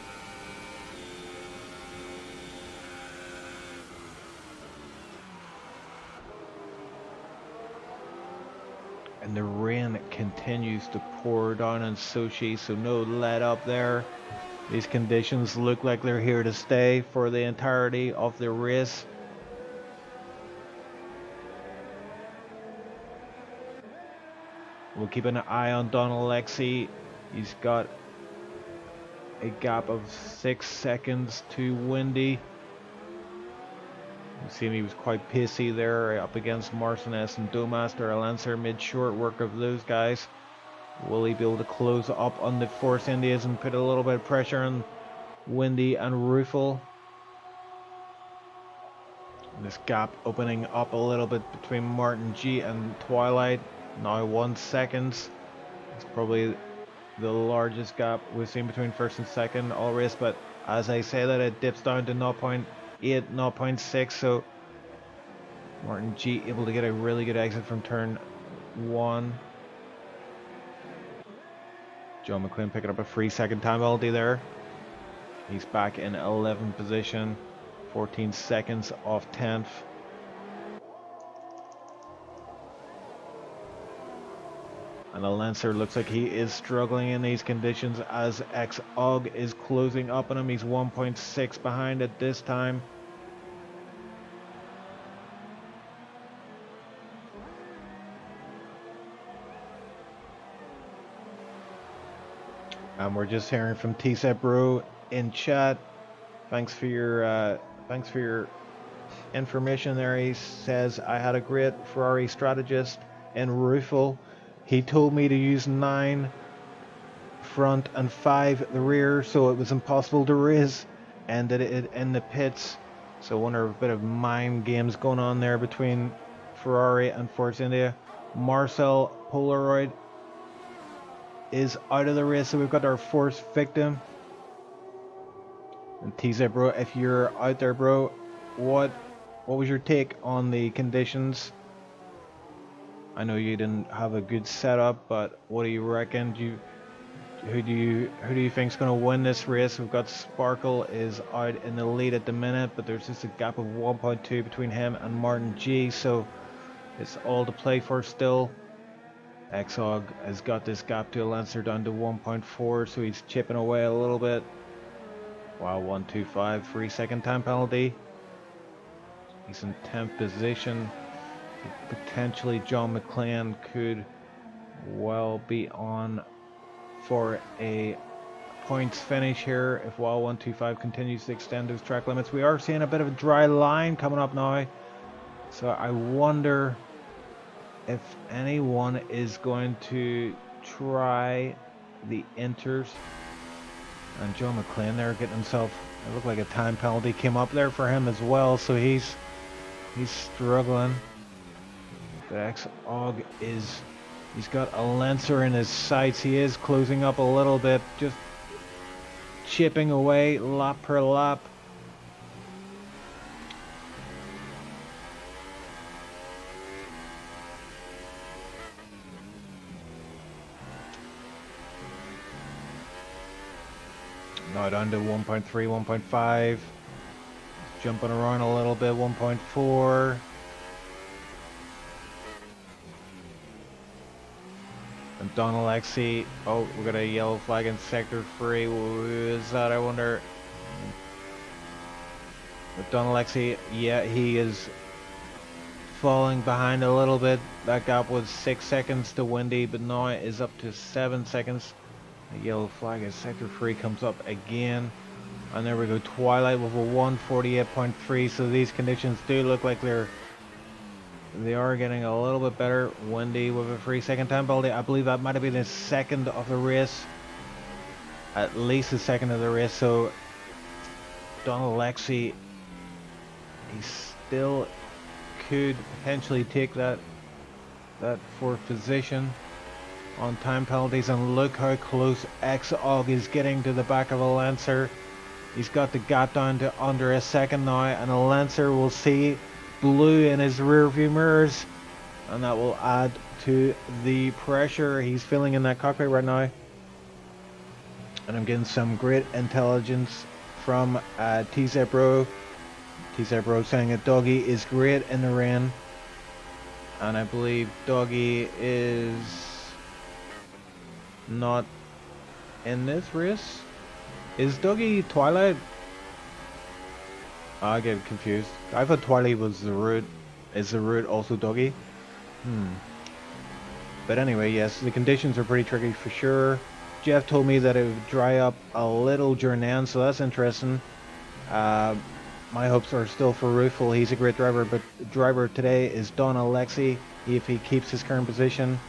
And the rain continues to pour down on Sochi, so no let up there. These conditions look like they're here to stay for the entirety of the race. We'll keep an eye on Don Alexi. He's got a gap of 6 seconds to Windy. You see he was quite pacey there up against Marcinez and Domaster. Lancer mid short work of those guys. Will he be able to close up on the Force Indias and put a little bit of pressure on Windy and Rufel? This gap opening up a little bit between Martin G and Twilight. Now 1 second. It's probably the largest gap we've seen between first and second all race, but as I say that, it dips down to 0.8, 0.6, so Martin G able to get a really good exit from turn 1. John McLean picking up a 3-second time penalty there. He's back in 11th position, 14 seconds off 10th. And the Lancer looks like he is struggling in these conditions as X-Og is closing up on him. He's 1.6 behind at this time. And we're just hearing from T-Set Bro in chat. Thanks for your information there. He says, I had a great Ferrari strategist in Rufel. He told me to use 9 front and 5 the rear, so it was impossible to race. Ended it in the pits. So I wonder if a bit of mind games going on there between Ferrari and Force India. Marcel Polaroid is out of the race, so we've got our 4th victim. And TZ Bro, if you're out there, bro, what was your take on the conditions? I know you didn't have a good setup, but what do you reckon? Who do you think's going to win this race? We've got Sparkle is out in the lead at the minute, but there's just a gap of 1.2 between him and Martin G, so it's all to play for still. X-Og has got this gap to a Lancer down to 1.4, so he's chipping away a little bit. Wow, 125, 3-second time penalty. He's in 10th position. Potentially John McClane could well be on for a points finish here if Wall 125 continues to extend those track limits. We are seeing a bit of a dry line coming up now, so I wonder if anyone is going to try the inters. And John McClane there getting himself, it looked like a time penalty came up there for him as well, so he's struggling. But X-Og he's got a Lancer in his sights. He is closing up a little bit, just chipping away lap per lap. Now down to 1.3, 1.5. Jumping around a little bit, 1.4. And Don Alexi, oh, we got a yellow flag in sector 3. Who is that, I wonder? But Don Alexi, yeah, he is falling behind a little bit. That gap was 6 seconds to Wendy, but now it is up to 7 seconds. The yellow flag as sector 3 comes up again. And there we go, Twilight with a 148.3. So these conditions do look like they are getting a little bit better. Wendy with a 3-second time penalty. I believe that might have been the second of the race. At least the second of the race. So Don Alexi, he still could potentially take that 4th position on time penalties. And look how close X-Og is getting to the back of a Lancer. He's got the gap down to under a second now, and a Lancer will see blue in his rear view mirrors, and that will add to the pressure he's feeling in that cockpit right now. And I'm getting some great intelligence from TZ Bro saying that Doggy is great in the rain, and I believe Doggy is not in this race. Is Doggy Twilight? I get confused. I thought Twilight was the route. Is the route also Doggy? But anyway, yes, the conditions are pretty tricky for sure. Jeff told me that it would dry up a little during the end, so that's interesting. My hopes are still for Rueful. He's a great driver, but the driver today is Don Alexi, if he keeps his current position.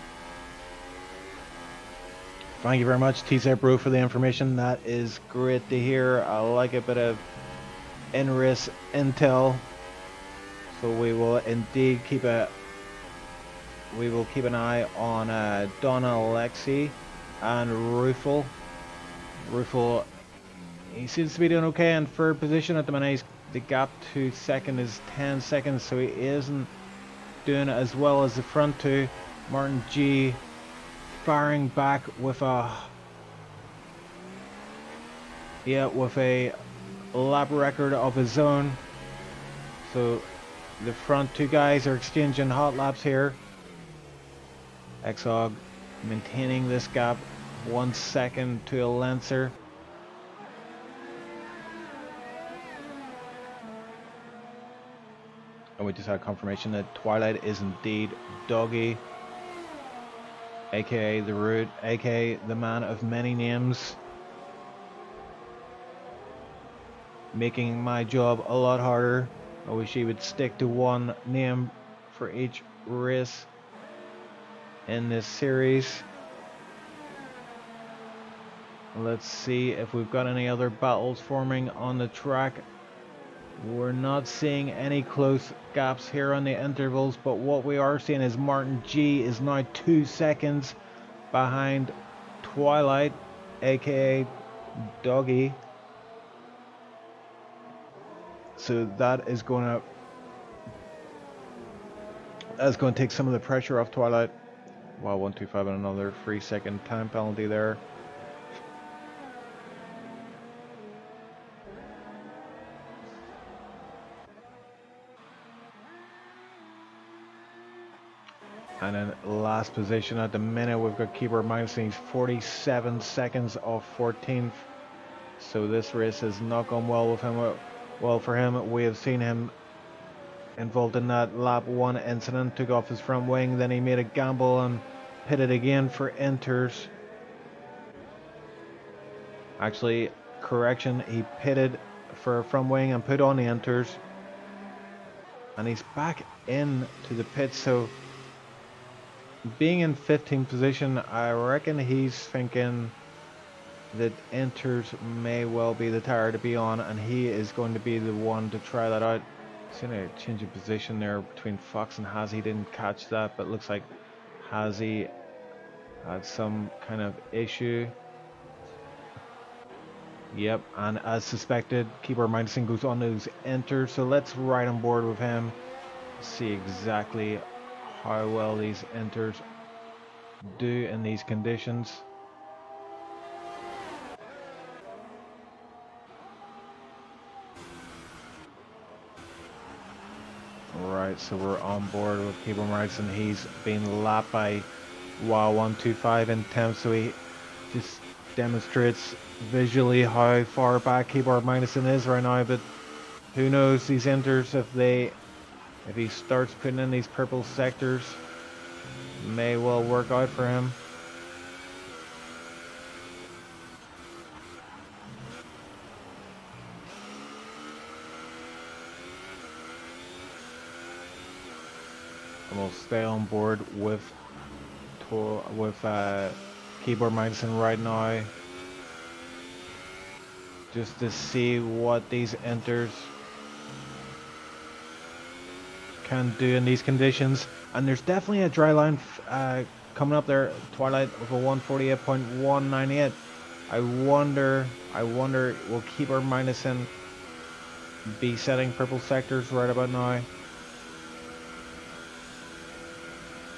Thank you very much, TZ Bro, for the information. That is great to hear. I like a bit of in-race intel. So we will indeed keep an eye on Donna Alexi and Rueful. Rueful, he seems to be doing okay in 3rd position at the minute. The gap to 2nd is 10 seconds, so he isn't doing as well as the front two. Martin G firing back with a lap record of his own. So the front two guys are exchanging hot laps here. X-Og maintaining this gap 1 second to a Lancer. And we just had confirmation that Twilight is indeed Doggy, aka the Root, aka the man of many names, making my job a lot harder. I wish he would stick to one name for each race in this series. Let's see if we've got any other battles forming on the track. We're not seeing any close gaps here on the intervals, but what we are seeing is Martin G is now 2 seconds behind Twilight, aka Doggy. So that is going to take some of the pressure off Twilight. Wow, 125 and another 3-second time penalty there. And in last position at the minute, we've got Keyboard Magazine, 47 seconds off 14th. So this race has not gone well with him. Well for him, we have seen him involved in that lap 1 incident, took off his front wing, then he made a gamble and pitted again for inters. Actually, correction, he pitted for a front wing and put on the inters. And he's back into the pit, so being in 15th position, I reckon he's thinking that inters may well be the tire to be on, and he is going to be the one to try that out. Seen a change of position there between Fox and Hazy, didn't catch that, but looks like Hazy had some kind of issue. Yep, and as suspected, Keeper Minusing goes on those inters, so let's ride on board with him, see exactly how well these inters do in these conditions. Right, so we're on board with Keeper Minusing. He's been lapped by Wow125 in 10th, so he just demonstrates visually how far back Keyboard Minusing is right now, but who knows these inters, if he starts putting in these purple sectors, may well work out for him. And we'll stay on board with Keyboard Minusing right now, just to see what these inters can do in these conditions. And there's definitely a dry line coming up there, Twilight, with a 148.198. I wonder will Keeper Minusing be setting purple sectors right about now?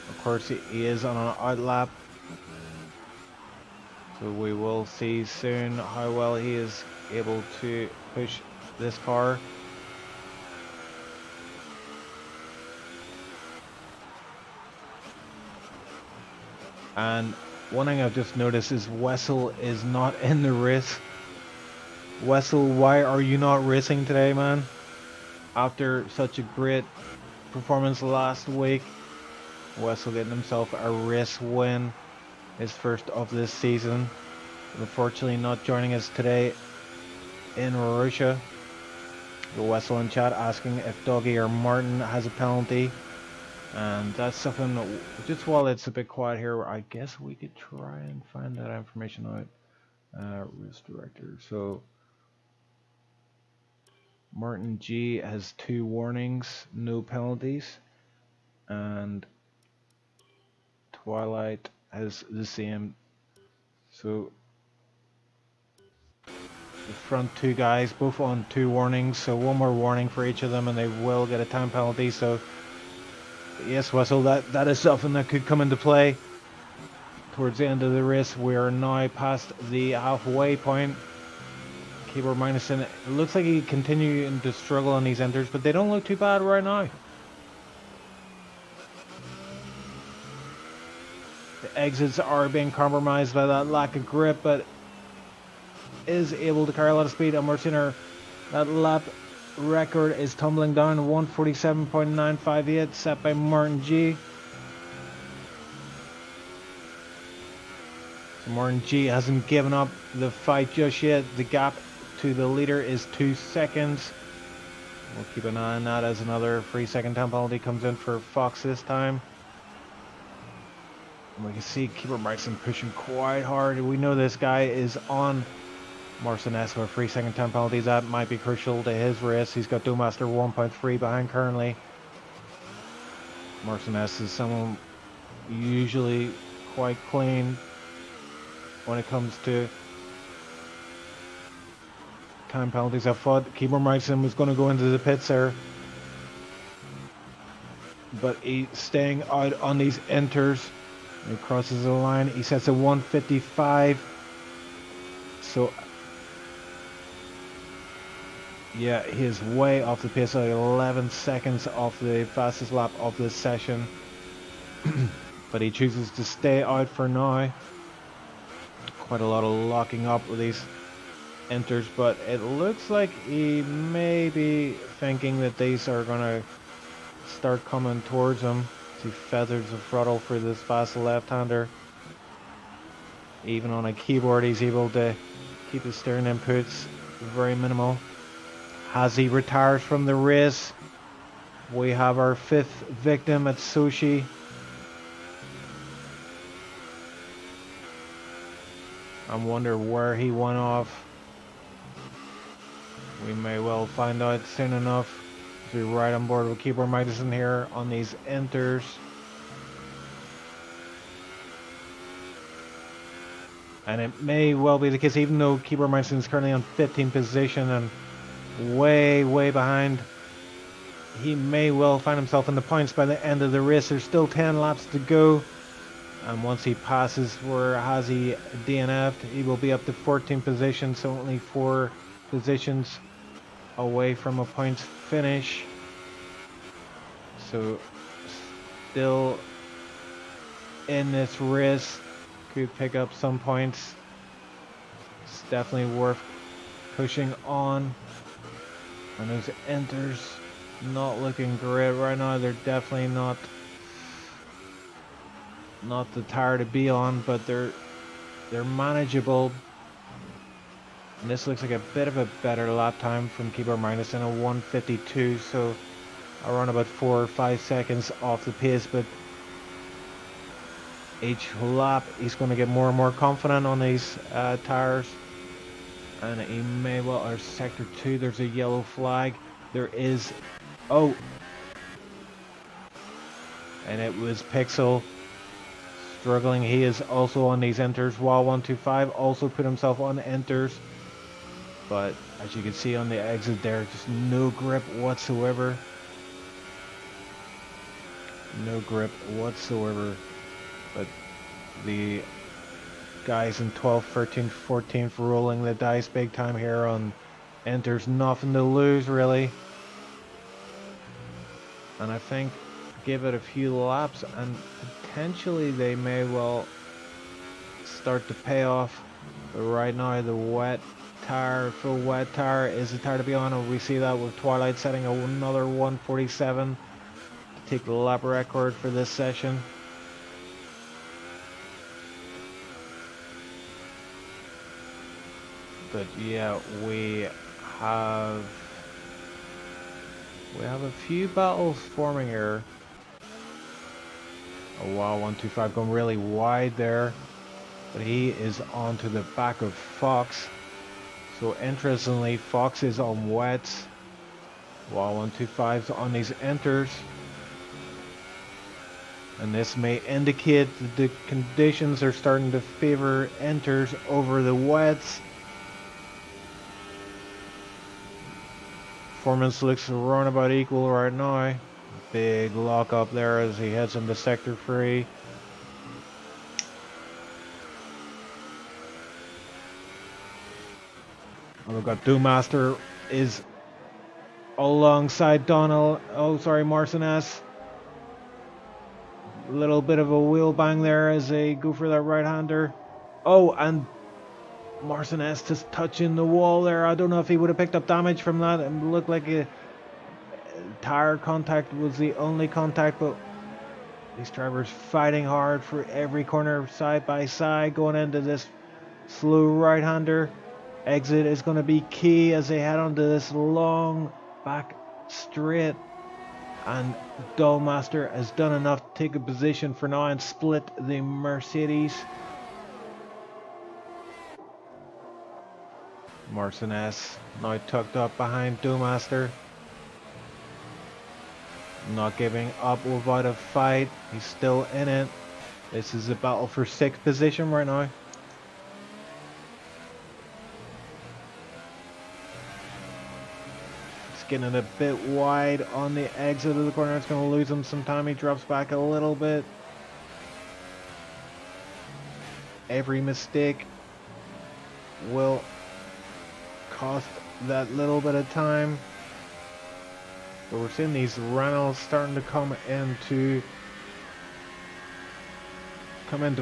Of course, he is on an out lap, so we will see soon how well he is able to push this car. And one thing I've just noticed is Wessel is not in the race. Wessel, why are you not racing today, man? After such a great performance last week, Wessel getting himself a race win, his first of this season. Unfortunately not joining us today in Russia. Wessel in chat asking if Doggy or Martin has a penalty. And that's something, just while it's a bit quiet here, I guess we could try and find that information out. Race director. So Martin G has 2 warnings, no penalties. And Twilight has the same. So the front 2 guys both on 2 warnings, so 1 more warning for each of them and they will get a time penalty. So yes, Wessel, that is something that could come into play towards the end of the race. We are now past the halfway point. Keyboard Minusing, it looks like he continuing to struggle on these enters, but they don't look too bad right now. The exits are being compromised by that lack of grip, but is able to carry a lot of speed. And we're seeing that lap record is tumbling down to 147.958, set by Martin G. So Martin G hasn't given up the fight just yet. The gap to the leader is 2 seconds. We'll keep an eye on that as another 3-second time penalty comes in for Fox this time. And we can see Keeper Minusing pushing quite hard. We know this guy is on Marcinez with a 3-second time penalty. That might be crucial to his race. He's got Dumaster 1.3 behind currently. Marcinez is someone usually quite clean when it comes to time penalties. I thought Keeper Minusing was going to go into the pits there, but he's staying out on these enters. He crosses the line. He sets a 155. So yeah, he is way off the pace, like 11 seconds off the fastest lap of this session. But he chooses to stay out for now. Quite a lot of locking up with these enters, but it looks like he may be thinking that these are gonna start coming towards him. He feathers the throttle for this fast left-hander. Even on a keyboard, he's able to keep his steering inputs very minimal. As he retires from the race, we have our 5th victim at Sochi. I wonder where he went off. We may well find out soon enough. As we ride on board with Keyboard Magnuson here on these enters. And it may well be the case, even though Keyboard Magnuson is currently on 15th position and way behind, he may well find himself in the points by the end of the race. There's still 10 laps to go. And once he passes where Hazy DNF'd, he will be up to 14th position, so only 4 positions away from a points finish. So still in this race, could pick up some points. It's definitely worth pushing on. And those enters not looking great right now. They're definitely not the tire to be on, but they're manageable. And this looks like a bit of a better lap time from Keyboard Magnuson, a 1:52, so around about 4 or 5 seconds off the pace. But each lap he's going to get more and more confident on these tires, and he may well. Or sector 2, there's a yellow flag. There is, oh, and it was Pixel struggling. He is also on these enters. Wall125 also put himself on enters, but as you can see on the exit there, just no grip whatsoever. No grip whatsoever. But the guys in 12th, 13th, 14th rolling the dice big time here on enters. Nothing to lose really. And I think give it a few laps and potentially they may well start to pay off. But right now the wet tire, full wet tire is the tire to be on, and we see that with Twilight setting another 1:47 to take the lap record for this session. But yeah, we have a few battles forming here. Oh wow, 125 going really wide there, but he is onto the back of Fox. So interestingly, Fox is on wets, while 125's on these enters. And this may indicate that the conditions are starting to favor enters over the wets. Performance looks around about equal right now. Big lock up there as he heads into sector 3. And we've got Doommaster is alongside Donald. Oh, sorry, Marcinez. A little bit of a wheel bang there as they go for that right-hander. Oh, and Marcinez just touching the wall there. I don't know if he would have picked up damage from that. It looked like a tire contact was the only contact, but these drivers fighting hard for every corner, side by side, going into this slow right-hander. Exit is going to be key as they head onto this long back straight. And Dollmaster has done enough to take a position for now and split the Mercedes. Marcinez now tucked up behind Dollmaster. Not giving up without a fight. He's still in it. This is a battle for 6th position right now. It's getting a bit wide on the exit of the corner. It's going to lose him some time. He drops back a little bit. Every mistake will cost that little bit of time. But we're seeing these Reynolds starting to come into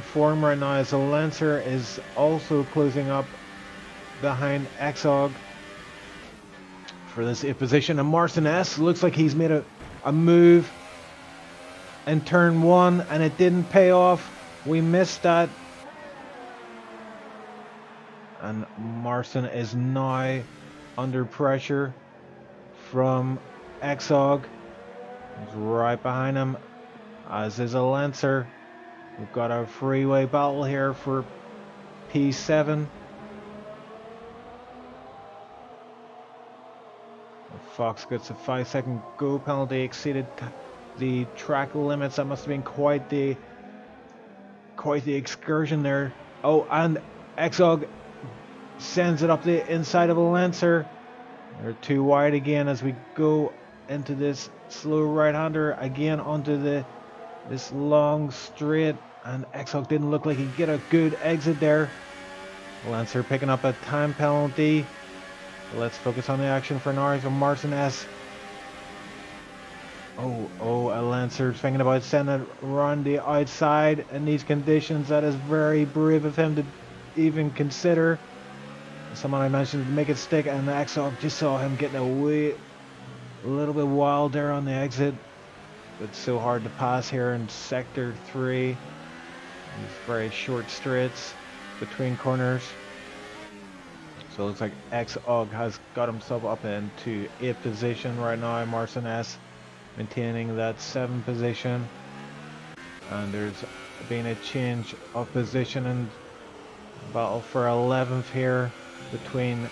form right now as the Lancer is also closing up behind Exog for this 8th position. And Marcin S looks like he's made a move in turn 1 and it didn't pay off. We missed that. And Marcin is now under pressure from Exog. He's right behind him, as is a Lancer. We've got a freeway battle here for P7. Fox gets a 5-second go penalty, exceeded the track limits. That must have been quite the excursion there. Oh, and Exog sends it up the inside of a Lancer. They're too wide again as we go into this slow right-hander again onto this long straight, and Exog didn't look like he'd get a good exit there. Lancer picking up a time penalty. Let's focus on the action for now from Marcin S. Oh, a Lancer thinking about sending it around the outside in these conditions. That is very brave of him to even consider. Someone I mentioned to make it stick, and the Exog just saw him getting away a little bit wild there on the exit. It's so hard to pass here in sector 3. These very short straights between corners. So it looks like Exog has got himself up into 8th position right now. Marcin S maintaining that 7th position. And there's been a change of position and battle for 11th here between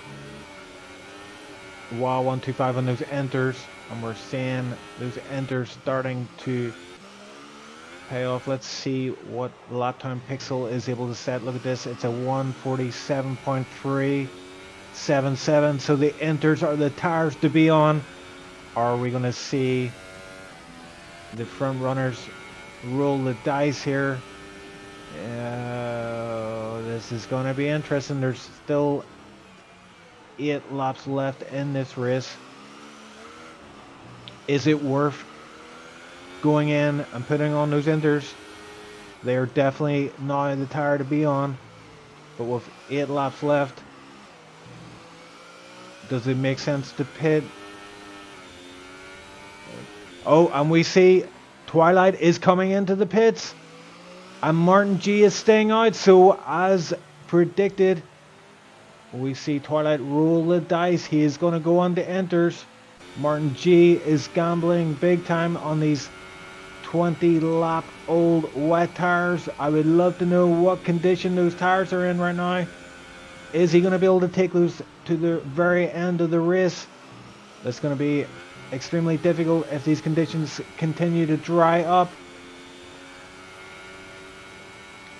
WA 125 and those enters. And we're seeing those enters starting to pay off. Let's see what lap time Pixel is able to set. Look at this. It's a 147.377. So the enters are the tires to be on. Are we going to see the front runners roll the dice here? This is going to be interesting. There's still 8 laps left in this race. Is it worth going in and putting on those enters? They are definitely now the tire to be on. But with 8 laps left, does it make sense to pit? Oh, and we see Twilight is coming into the pits. And Martin G is staying out. So as predicted, we see Twilight roll the dice. He is going to go on the enters. Martin G is gambling big time on these 20 lap old wet tires. I would love to know what condition those tires are in right now. Is he going to be able to take those to the very end of the race? That's going to be extremely difficult if these conditions continue to dry up.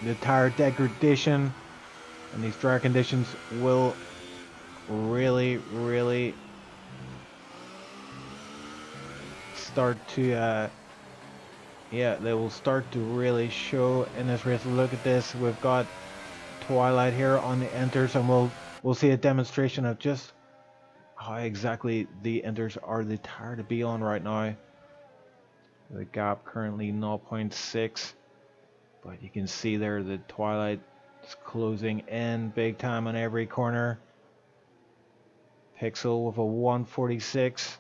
The tire degradation and these dry conditions will really start to they will start to really show in this race. Look at this. We've got Twilight here on the enters, and we'll see a demonstration of just how exactly the enters are the tire to be on right now. The gap currently 0.6, but you can see there the Twilight is closing in big time on every corner. Pixel with a 146.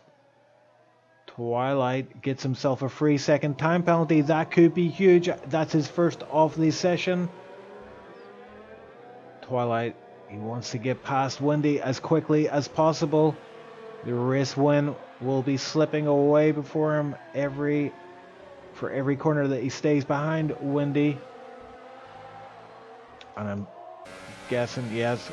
Twilight gets himself a free second time penalty. That could be huge. That's his first of the session. Twilight, he wants to get past Windy as quickly as possible. The race win will be slipping away before him for every corner that he stays behind Windy. And I'm guessing, yes,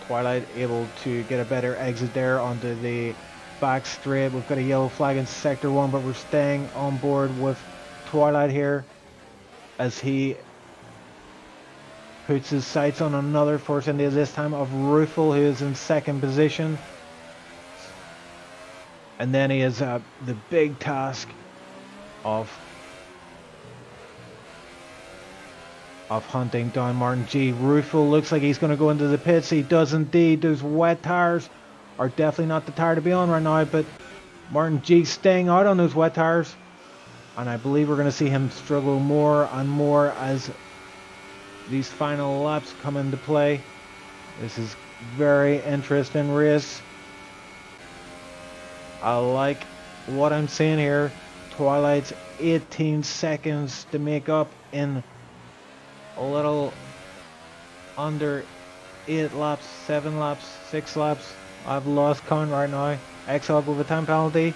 Twilight able to get a better exit there onto the back straight. We've got a yellow flag in sector 1, but we're staying on board with Twilight here as he puts his sights on another Force India, this time of Rufel, who is in 2nd position. And then he has the big task of hunting down Martin G. Rufel looks like he's going to go into the pits. He does indeed. Those wet tires are definitely not the tire to be on right now, but Martin G staying out on those wet tires. And I believe we're going to see him struggle more and more as these final laps come into play. This is very interesting race. I like what I'm seeing here. Twilight's 18 seconds to make up in a little under 8 laps, 7 laps, 6 laps. I've lost count right now. Exhog with a time penalty.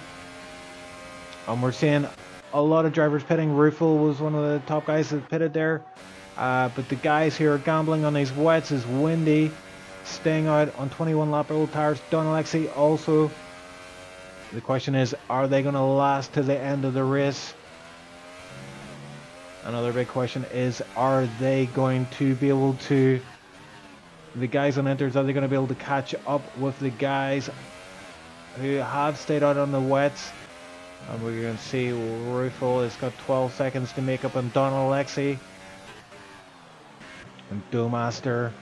And we're seeing a lot of drivers pitting. Rufel was one of the top guys that pitted there. But the guys here are gambling on these wets is Windy, staying out on 21 lap old tires. Don Alexi also. The question is, are they going to last to the end of the race? Another big question is, are they going to be able to, the guys on enters, are they going to be able to catch up with the guys who have stayed out on the wets? And we're going to see Rufel has got 12 seconds to make up on Don Alexi. And Doughmaster,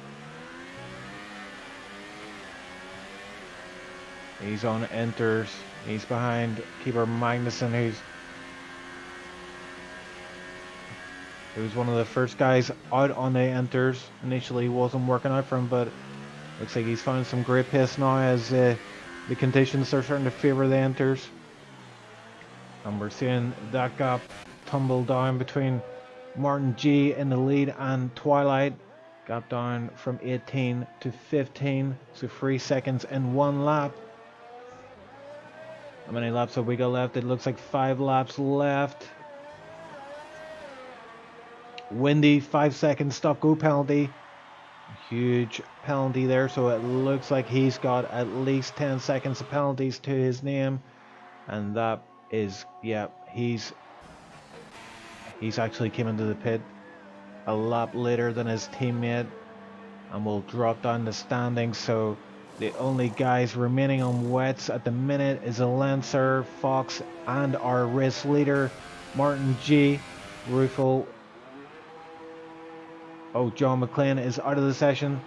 he's on enters. He's behind keeper Magnussen, who's one of the first guys out on the enters. Initially wasn't working out for him, but looks like he's found some great pace now as the conditions are starting to favour the enters. And we're seeing that gap tumble down between Martin G in the lead and Twilight. Gap down from 18 to 15, so 3 seconds in 1 lap. How many laps have we got left? It looks like 5 laps left. Windy, 5 seconds stop go penalty. Huge penalty there, so it looks like he's got at least 10 seconds of penalties to his name. And that is, yeah, he's actually came into the pit a lap later than his teammate and will drop down the standings. So the only guys remaining on wets at the minute is a Lancer, Fox, and our race leader Martin G. Rufel. Oh, John McLean is out of the session,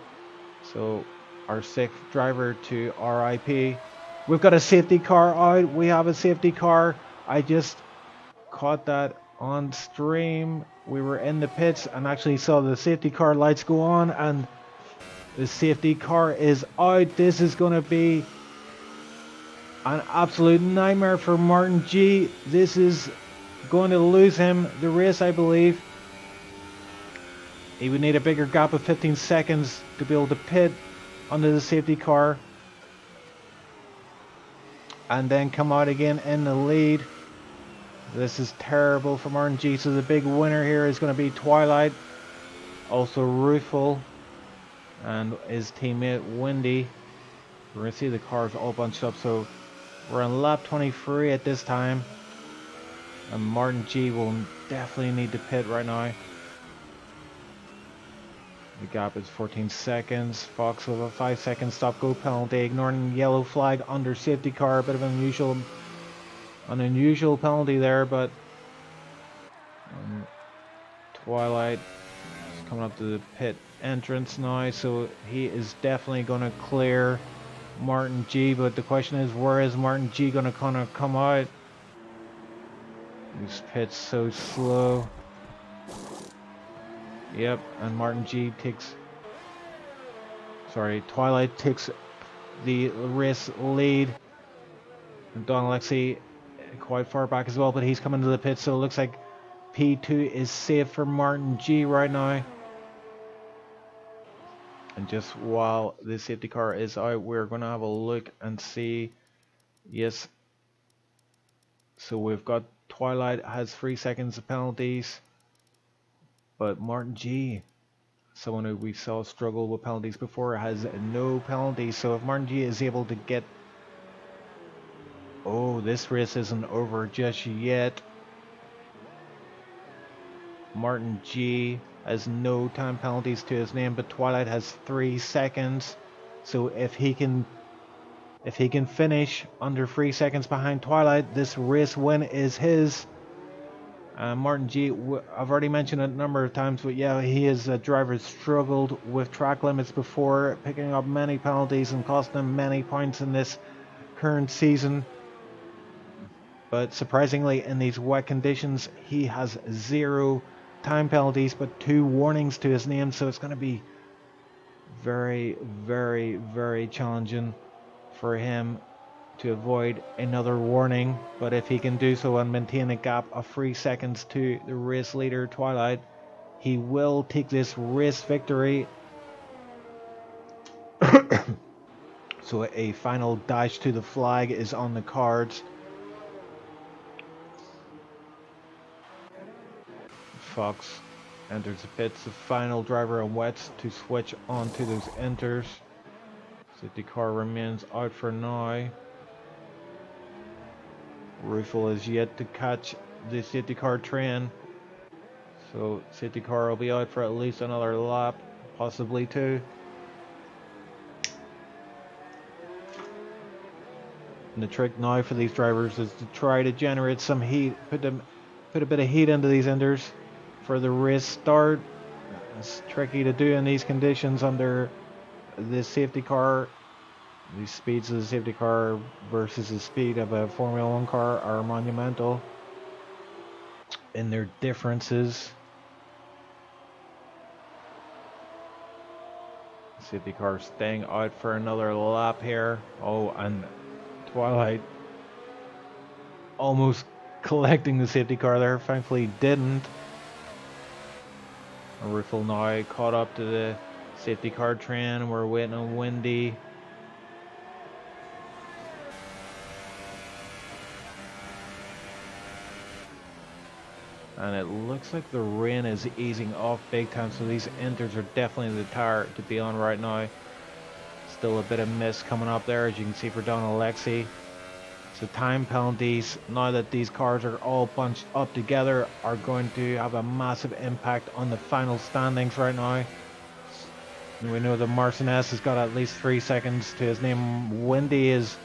so our 6th driver to RIP. We've got a safety car out. We have a safety car. I just caught that on stream. We were in the pits and actually saw the safety car lights go on, and the safety car is out. This is going to be an absolute nightmare for Martin G. This is going to lose him the race, I believe. He would need a bigger gap of 15 seconds to be able to pit under the safety car and then come out again in the lead. This is terrible for Martin G. So the big winner here is going to be Twilight, also Rufel, and his teammate Windy. We're going to see the cars all bunched up, so we're on lap 23 at this time, and Martin G will definitely need to pit right now. The gap is 14 seconds. Fox with a 5 second stop go penalty, ignoring yellow flag under safety car. A bit of an unusual penalty there, but Twilight is coming up to the pit entrance now, so he is definitely going to clear Martin G. But the question is, where is Martin G going to kind of come out? This pit's so slow. Yep, and Martin G takes... Sorry, Twilight takes the race lead. And Don Alexi quite far back as well, but he's coming to the pit, so it looks like P2 is safe for Martin G right now. And just while the safety car is out, we're going to have a look and see. Yes. So we've got Twilight has 3 seconds of penalties. But Martin G, someone who we saw struggle with penalties before, has no penalties. So if Martin G is able to get... Oh, this race isn't over just yet. Martin G has no time penalties to his name, but Twilight has 3 seconds. So if he can finish under 3 seconds behind Twilight, this race win is his. Martin G, I've already mentioned it a number of times, but yeah, he is a driver who struggled with track limits before, picking up many penalties and costing him many points in this current season. But surprisingly, in these wet conditions, he has 0 time penalties, but 2 warnings to his name, so it's going to be Very, very, very challenging for him to avoid another warning, but if he can do so and maintain a gap of 3 seconds to the race leader Twilight, he will take this race victory. So a final dash to the flag is on the cards. Fox enters the pits, the final driver on wets to switch on to those enters. Safety car remains out for now. Ruffle is yet to catch the safety car train, so safety car will be out for at least another lap, possibly two. And the trick now for these drivers is to try to generate some heat, put a bit of heat into these enders for the race start. It's tricky to do in these conditions under the safety car. The speeds of the safety car versus the speed of a Formula 1 car are monumental in their differences. Safety car staying out for another lap here. Oh, and Twilight almost collecting the safety car there. Thankfully didn't. Ruffle now caught up to the safety car train. We're waiting on Windy. And it looks like the rain is easing off big time, so these enters are definitely the tire to be on right now. Still a bit of mist coming up there, as you can see for Don Alexi. So time penalties, now that these cars are all bunched up together, are going to have a massive impact on the final standings right now. And we know that Marcinez has got at least 3 seconds to his name. Windy is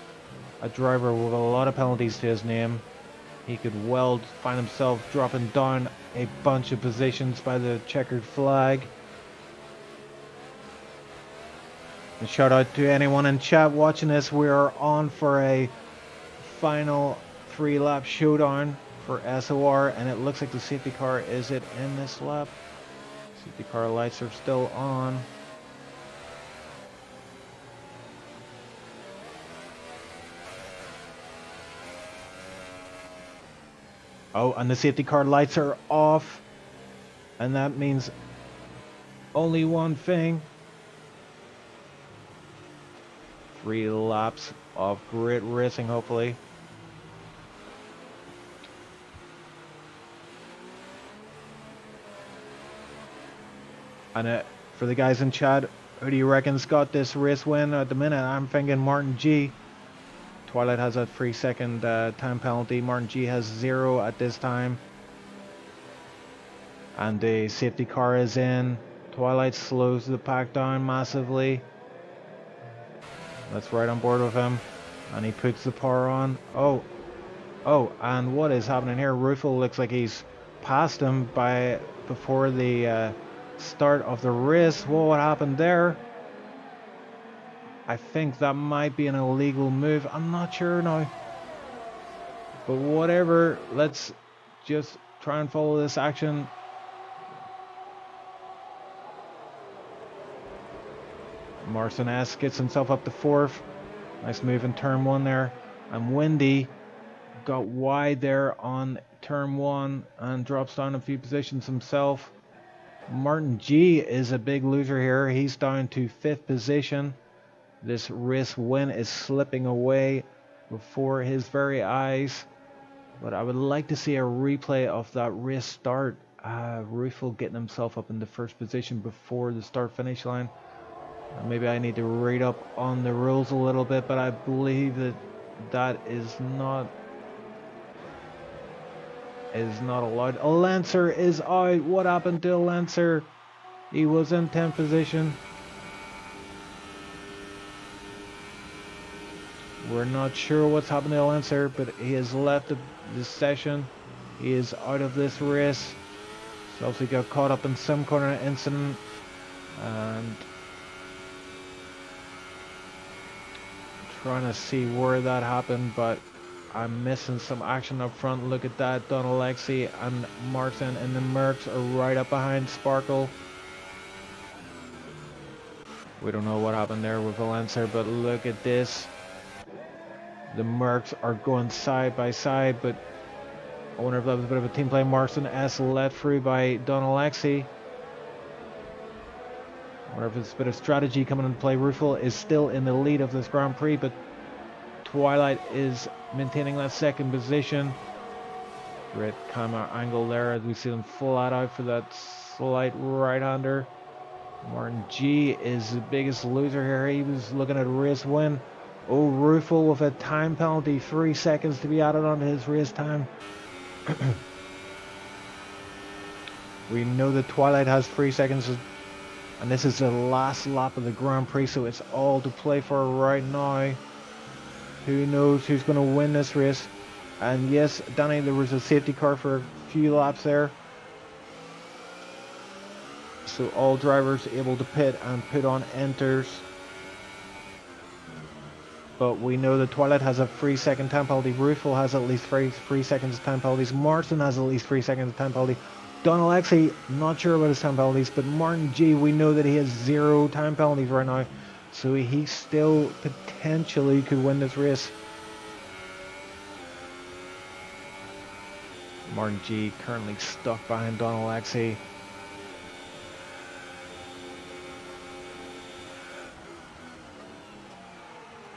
a driver with a lot of penalties to his name. He could well find himself dropping down a bunch of positions by the checkered flag. And shout out to anyone in chat watching this. We are on for a final 3-lap showdown for SOR, and it looks like the safety car is it in this lap. Safety car lights are still on. Oh, and the safety car lights are off, and that means only one thing. 3 laps of great racing, hopefully. And for the guys in chat, who do you reckon's got this race win at the minute? I'm thinking Martin G. Twilight has a 3-second time penalty. Martin G has 0 at this time. And the safety car is in. Twilight slows the pack down massively. That's right on board with him. And he puts the power on. Oh, and what is happening here? Ruffle looks like he's passed him before the start of the race. Well, what happened there? I think that might be an illegal move. I'm not sure now. But whatever, let's just try and follow this action. Marcinez gets himself up to 4th. Nice move in turn 1 there. And Windy got wide there on turn 1 and drops down a few positions himself. Martin G is a big loser here. He's down to 5th position. This race win is slipping away before his very eyes. But I would like to see a replay of that race start. Ruffle getting himself up in the 1st position before the start-finish line. Maybe I need to read up on the rules a little bit, but I believe that is not allowed. A Lancer is out. What happened to a Lancer? He was in 10th position. We're not sure what's happened to Lancer, but he has left this session. He is out of this race. So obviously got caught up in some kind of incident, and trying to see where that happened, but I'm missing some action up front. Look at that. Don Alexi and Martin and the Mercs are right up behind Sparkle. We don't know what happened there with Valencia, but look at this. The Mercs are going side by side, but I wonder if that was a bit of a team play. Marston S led through by Don Alexi. I wonder if it's a bit of strategy coming into play. Rufel is still in the lead of this Grand Prix, but Twilight is maintaining that second position. Great camera angle there as we see them flat out for that slight right-hander. Martin G is the biggest loser here. He was looking at a race win. Oh, Rufel with a time penalty, 3 seconds to be added onto his race time. We know that Twilight has 3 seconds, and this is the last lap of the Grand Prix, so it's all to play for right now. Who knows who's going to win this race? And yes, Danny, there was a safety car for a few laps there. So all drivers able to pit and put on enters. But we know that Twilight has a 3 second time penalty. Rufel has at least 3 seconds of time penalties. Marston has at least 3 seconds of time penalty. Don Alexi, not sure about his time penalties, but Martin G, we know that he has 0 time penalties right now. So he still potentially could win this race. Martin G currently stuck behind Don Alexi.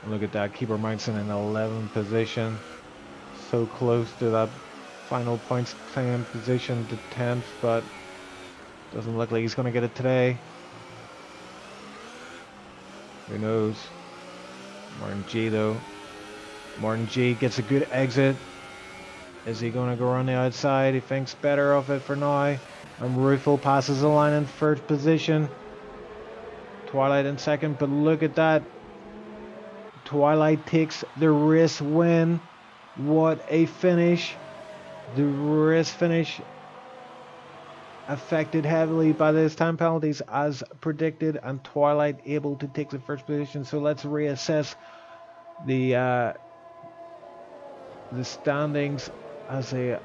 Look at that, Keeper Mikeson in 11th position. So close to that final points claim position to 10th, but doesn't look like he's going to get it today. Who knows? Martin G though. Martin G gets a good exit. Is he going to go around the outside? He thinks better of it for now. And Rufel passes the line in first position. Twilight in second, but look at that. Twilight takes the race win. What a finish. The race finish affected heavily by those time penalties as predicted, and Twilight able to take the first position. So let's reassess the standings as the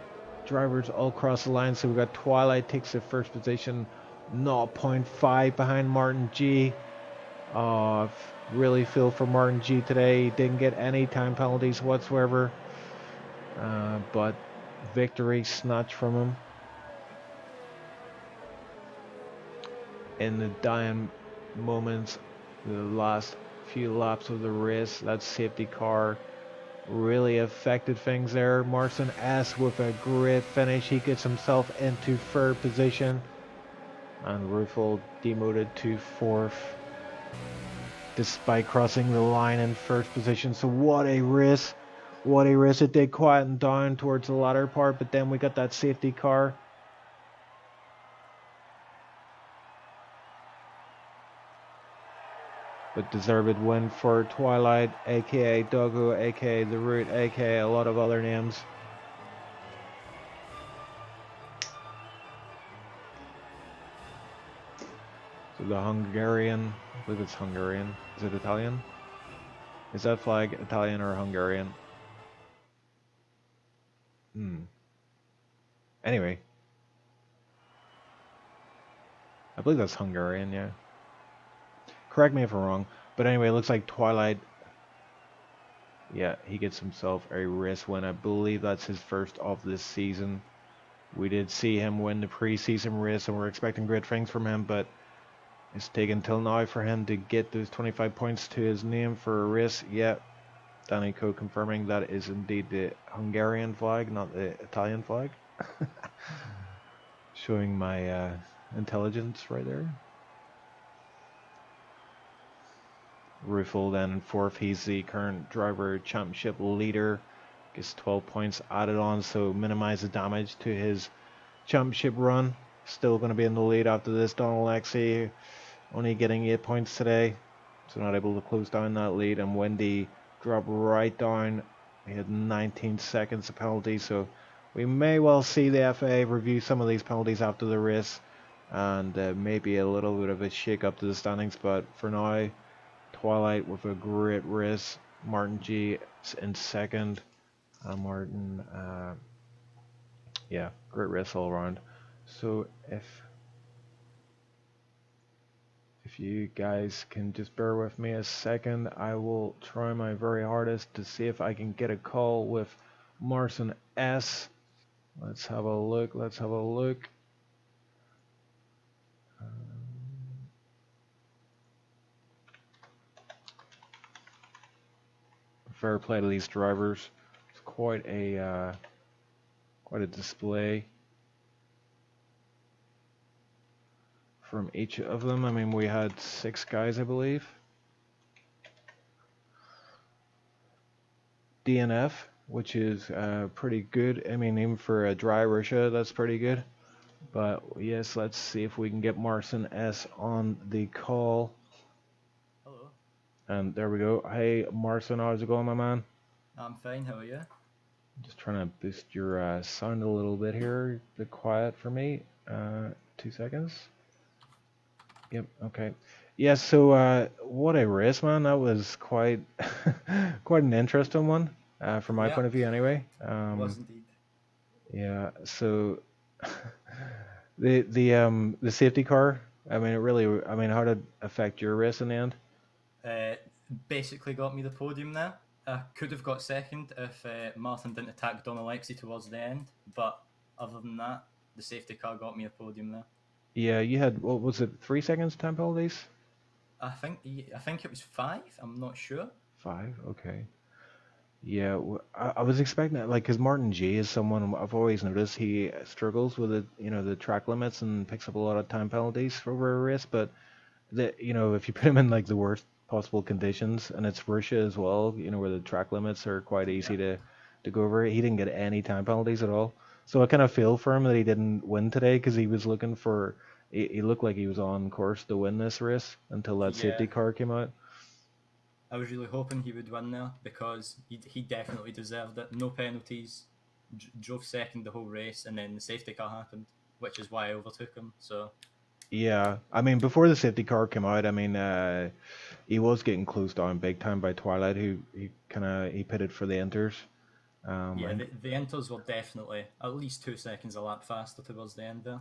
drivers all cross the line. So we've got Twilight takes the first position, 0.5 behind Martin G. Really feel for Martin G today. He didn't get any time penalties whatsoever, but victory snatched from him. In the dying moments, the last few laps of the race, that safety car really affected things there. Marston S with a great finish. He gets himself into third position, and Rufel demoted to fourth despite crossing the line in first position. So what a race. What a race. It did quieten down towards the latter part, but then we got that safety car. But deserved win for Twilight, aka Doggo, aka The Root, aka a lot of other names. So the Hungarian, I believe it's Hungarian. Is it Italian? Is that flag Italian or Hungarian? Anyway. I believe that's Hungarian, yeah. Correct me if I'm wrong. But anyway, it looks like Twilight, yeah, he gets himself a race win. I believe that's his first of this season. We did see him win the preseason race, and we're expecting great things from him, but it's taken till now for him to get those 25 points to his name for a race. Yeah, Danny Co confirming that is indeed the Hungarian flag, not the Italian flag. Showing my intelligence right there. Rufel then in fourth. He's the current driver championship leader. Gets 12 points added on, so minimize the damage to his championship run. Still going to be in the lead after this. Don Alexi only getting 8 points today, so not able to close down that lead. And Wendy dropped right down. He had 19 seconds of penalty, so we may well see the FA review some of these penalties after the race, and maybe a little bit of a shake up to the standings. But for now, Twilight with a great race. Martin G in second. Martin, yeah, great race all around. So if If you guys can just bear with me a second, I will try my very hardest to see if I can get a call with Marson S. Let's have a look. Let's have a look. Fair play to these drivers. It's quite a display from each of them. I mean, we had 6 guys, I believe. DNF, which is pretty good. I mean, even for a dry Russia, that's pretty good. But yes, let's see if we can get Marson S on the call. Hello. And there we go. Hey, Marson, how's it going, my man? I'm fine, how are you? Just trying to boost your sound a little bit here. A bit quiet for me. 2 seconds. Yep. Okay. Yeah. So, what a race, man! That was quite, quite an interesting one, from my Yeah, point of view, anyway. was indeed. Yeah. So, the safety car. I mean, it really. I mean, how did it affect your race in the end? Uh, Basically got me the podium there. I could have got second if Martin didn't attack Donna Lexi towards the end, but other than that, the safety car got me a podium there. Yeah, you had what was it? 3 seconds time penalties? I think it was five. I'm not sure. 5. Okay. Yeah, I was expecting that, like, because Martin G is someone I've always noticed he struggles with the track limits and picks up a lot of time penalties for over a race. But if you put him in like the worst possible conditions, and it's Russia as well, where the track limits are quite Yeah, easy to go over, he didn't get any time penalties at all. So I kind of feel for him that he didn't win today because he was looking for. He looked like he was on course to win this race until that yeah. safety car came out. I was really hoping he would win there because he definitely deserved it. No penalties, drove second the whole race, and then the safety car happened, which is why I overtook him. So Yeah, I mean, before the safety car came out, I mean, he was getting closed down big time by Twilight, who he pitted for the Inters. I yeah, think the inters were definitely at least 2 seconds a lap faster towards the end there.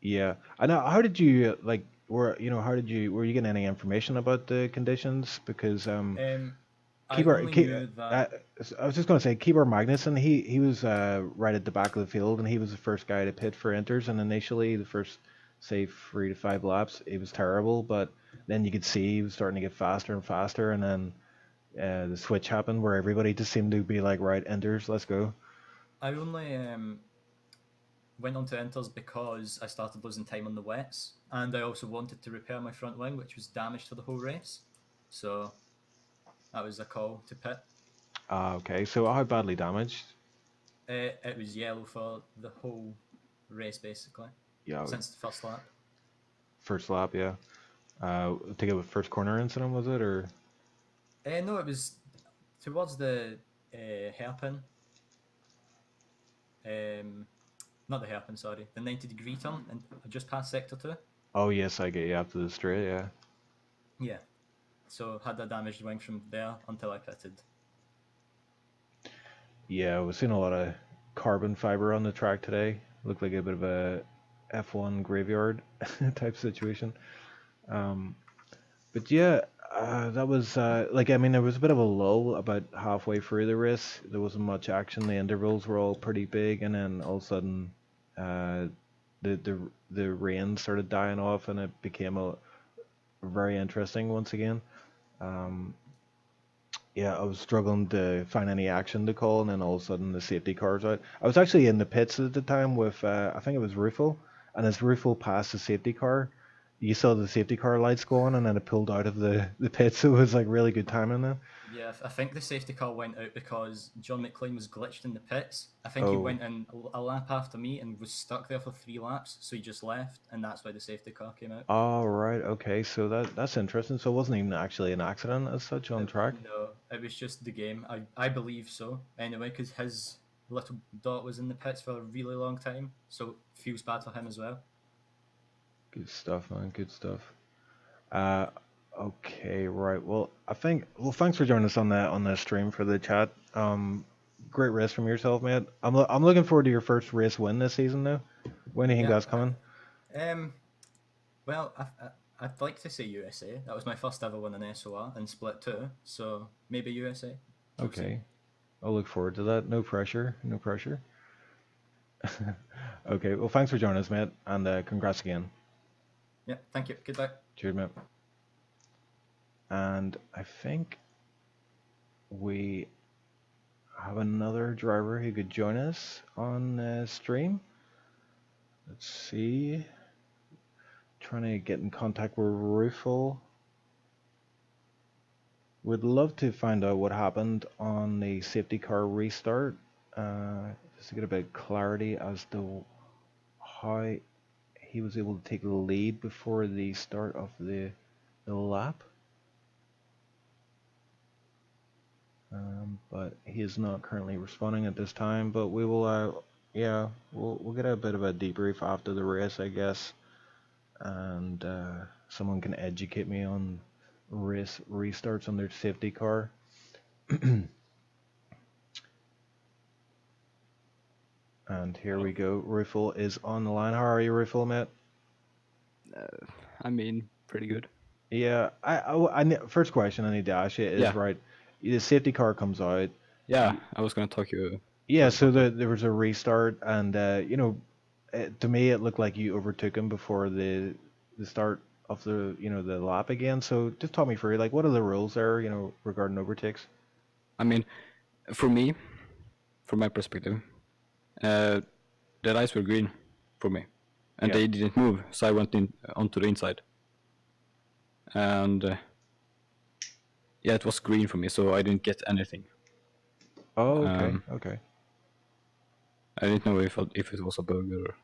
yeah. I know. How did you like? Were you getting any information about the conditions? Because Um, I Keeper, only Keep, knew that. I was just gonna say Keeper Magnussen. He was right at the back of the field, and he was the first guy to pit for Inters. And initially, the first say 3 to 5 laps, it was terrible, but then you could see he was starting to get faster and faster, and then the switch happened where everybody just seemed to be like, right, Inters, let's go. I only went on to inters because I started losing time on the wets, and I also wanted to repair my front wing, which was damaged for the whole race. So that was a call to pit. Okay. So how badly damaged? It was yellow for the whole race, basically, Yeah, since the first lap. first lap, yeah. I think it was first corner incident, was it, or? No, it was towards the hairpin. Um, Not the hairpin, sorry, the 90-degree turn, and just past sector two. Oh yes, I get you after the straight, yeah. Yeah, so had a damaged wing from there until I pitted. Yeah, we've seen a lot of carbon fiber on the track today. Looked like a bit of a F1 graveyard type situation. Um, but yeah, that was like, I mean, there was a bit of a lull about halfway through the race. There wasn't much action. The intervals were all pretty big, and then all of a sudden, uh, the rain started dying off, and it became a very interesting once again. Um, yeah, I was struggling to find any action to call, and then all of a sudden the safety car's out. I was actually in the pits at the time with, I think it was Rufel, and as Rufel passed the safety car, you saw the safety car lights go on, and then it pulled out of the pits. So it was like really good timing then. Yeah, I think the safety car went out because John McClane was glitched in the pits. I think he Oh, went in a lap after me and was stuck there for 3 laps, so he just left, and that's why the safety car came out. all right, okay, so that's interesting. So it wasn't even actually an accident as such on track. No, it was just the game. I believe so. Anyway, because his little dot was in the pits for a really long time, so feels bad for him as well. Good stuff, man. Good stuff. Uh, okay, right. Well, I think. Well, thanks for joining us on the stream for the chat. Great race from yourself, man. I'm looking forward to your first race win this season, though. When do you think Yeah. that's coming? Um. Well, I'd like to say USA. That was my first ever win in SOR in Split 2, so maybe USA. We'll see. Okay, I'll look forward to that. No pressure, no pressure. Okay, well, thanks for joining us, mate, and congrats again. Yeah, thank you. Goodbye. Cheers, mate. And I think we have another driver who could join us on stream. Let's see. Trying to get in contact with Rufel. Would love to find out what happened on the safety car restart. Just to get a bit of clarity as to how he was able to take the lead before the start of the lap. But he is not currently responding at this time. But we will, yeah, we'll get a bit of a debrief after the race, I guess, and someone can educate me on race restarts on their safety car. And here we go. Rufel is on the line. How are you, Rufel, mate? I mean, pretty good. Yeah, first question I need to ask you is, Yeah. right, the safety car comes out. Yeah, I was gonna talk you. Yeah, so there was a restart, and to me it looked like you overtook him before the start of the lap again. So just talk me through, like, what are the rules there, regarding overtakes? I mean, for me, from my perspective, the lights were green for me, and Yeah. they didn't move, so I went in onto the inside, and yeah, it was green for me, so I didn't get anything. Oh, okay, okay. I didn't know if it was a bug or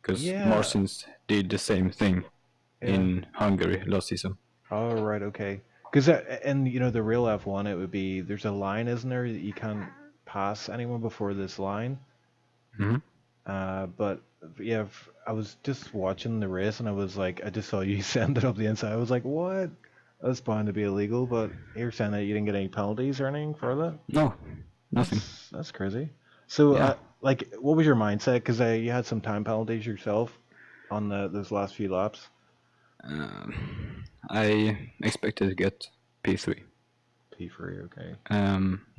because Yeah. Martins did the same thing Yeah. in Hungary last season. Oh, right, okay. Because and the real F1, it would be, there's a line, isn't there, that you can't pass anyone before this line. Mm-hmm. But yeah, I was just watching the race and I was like, I just saw you send it up the inside. I was like, what? That's bound to be illegal. But you're saying that you didn't get any penalties or anything for that? No, nothing. That's crazy. So, Yeah. like, what was your mindset? Because you had some time penalties yourself on those last few laps. I expected to get P3. P3, okay.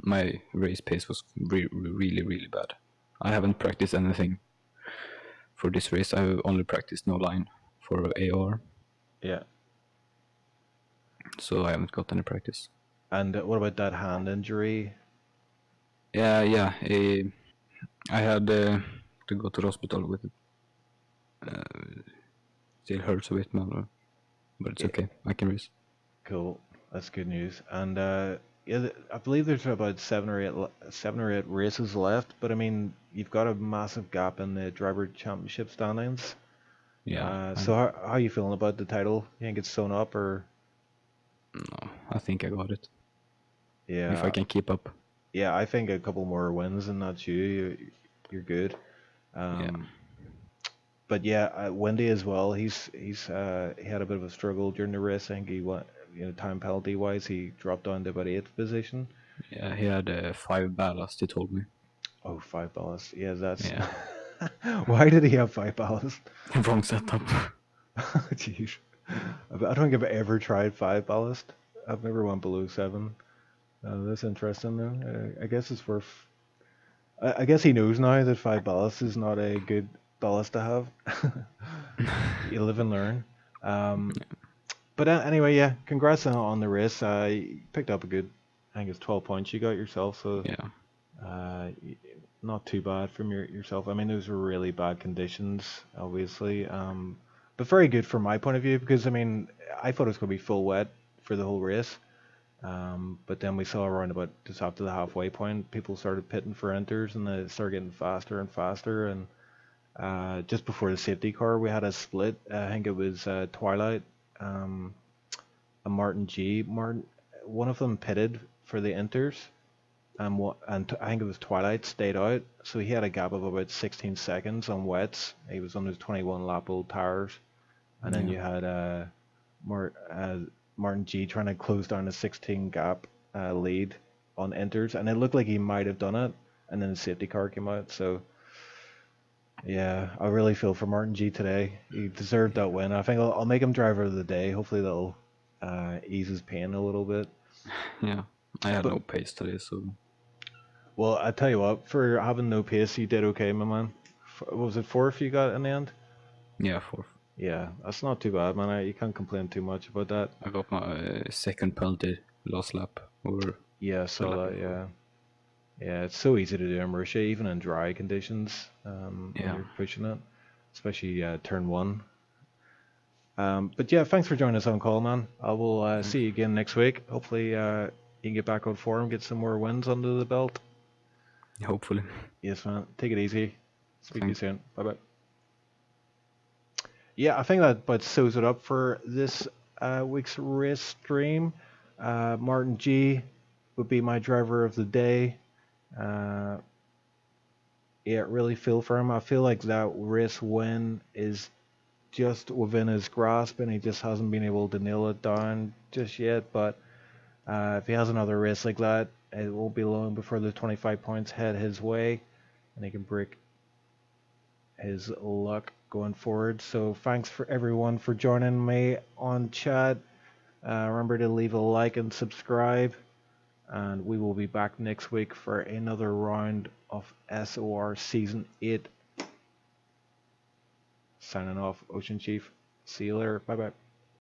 My race pace was really bad. I haven't practiced anything for this race. I've only practiced no line for AR. Yeah. So I haven't got any practice. And what about that hand injury? Yeah. I had to go to the hospital with it. Still hurts a bit, man, but it's okay. I can race. Cool. That's good news. And yeah, I believe there's about seven or eight races left. But I mean, you've got a massive gap in the driver championship standings. Yeah. So how are you feeling about the title? You think it's sewn up, or? No, I think I got it. Yeah. If I can keep up. Yeah, I think a couple more wins and that's you're good. Yeah. But yeah, Wendy as well. He had a bit of a struggle during the race. I think he went, time penalty wise, he dropped down to about 8th position. Yeah, he had 5 ballast. He told me. Oh, 5 ballast. Yeah, that's. Yeah. Why did he have 5 ballast? Wrong setup. Jeez. I don't think I've ever tried 5 ballast. I've never went below 7. That's interesting though. I guess it's worth. I guess he knows now that 5 ballast is not a good ballast to have. You live and learn. But anyway, yeah, congrats on the race. You picked up a good, I think it's 12 points you got yourself, so Yeah. Not too bad from yourself. I mean, those were really bad conditions, obviously, but very good from my point of view, because I mean, I thought it was going to be full wet for the whole race, but then we saw around about just after the halfway point, people started pitting for enters, and it started getting faster and faster, and just before the safety car, we had a split. I think it was Twilight, and Martin G. One of them pitted for the enters, and I think it was Twilight stayed out, so he had a gap of about 16 seconds on wets. He was on his 21 lap old tires, and then you had Martin G trying to close down a 16 gap lead on enters, and it looked like he might have done it, and then the safety car came out. So Yeah, I really feel for Martin G today. He deserved that win. I think I'll make him driver of the day. Hopefully that'll ease his pain a little bit. Yeah, I had But no pace today, so well, I tell you what, for having no pace, you did okay, my man. What was it, fourth you got in the end? yeah, fourth. Yeah, that's not too bad, man. You can't complain too much about that. I got my second penalty last lap, or Yeah, I the saw lap that. before. Yeah, yeah, it's so easy to do in Mauritius, even in dry conditions, when Yeah, you're pushing it, especially turn one. But yeah, thanks for joining us on call, man. I will thanks. see you again next week. Hopefully, you can get back on form, get some more wins under the belt. Hopefully. Yes, man. Take it easy. Speak to you Thanks. soon. Bye bye. Yeah, I think that about sews it up for this week's race stream. Martin G would be my driver of the day. Uh, yeah, really feel for him. I feel like that race win is just within his grasp, and he just hasn't been able to nail it down just yet. But if he has another race like that, it won't be long before the 25 points head his way, and he can break his luck going forward. So thanks for everyone for joining me on chat. Remember to leave a like and subscribe, and we will be back next week for another round of SOR Season 8. Signing off, Ocean Chief. See you later. Bye bye.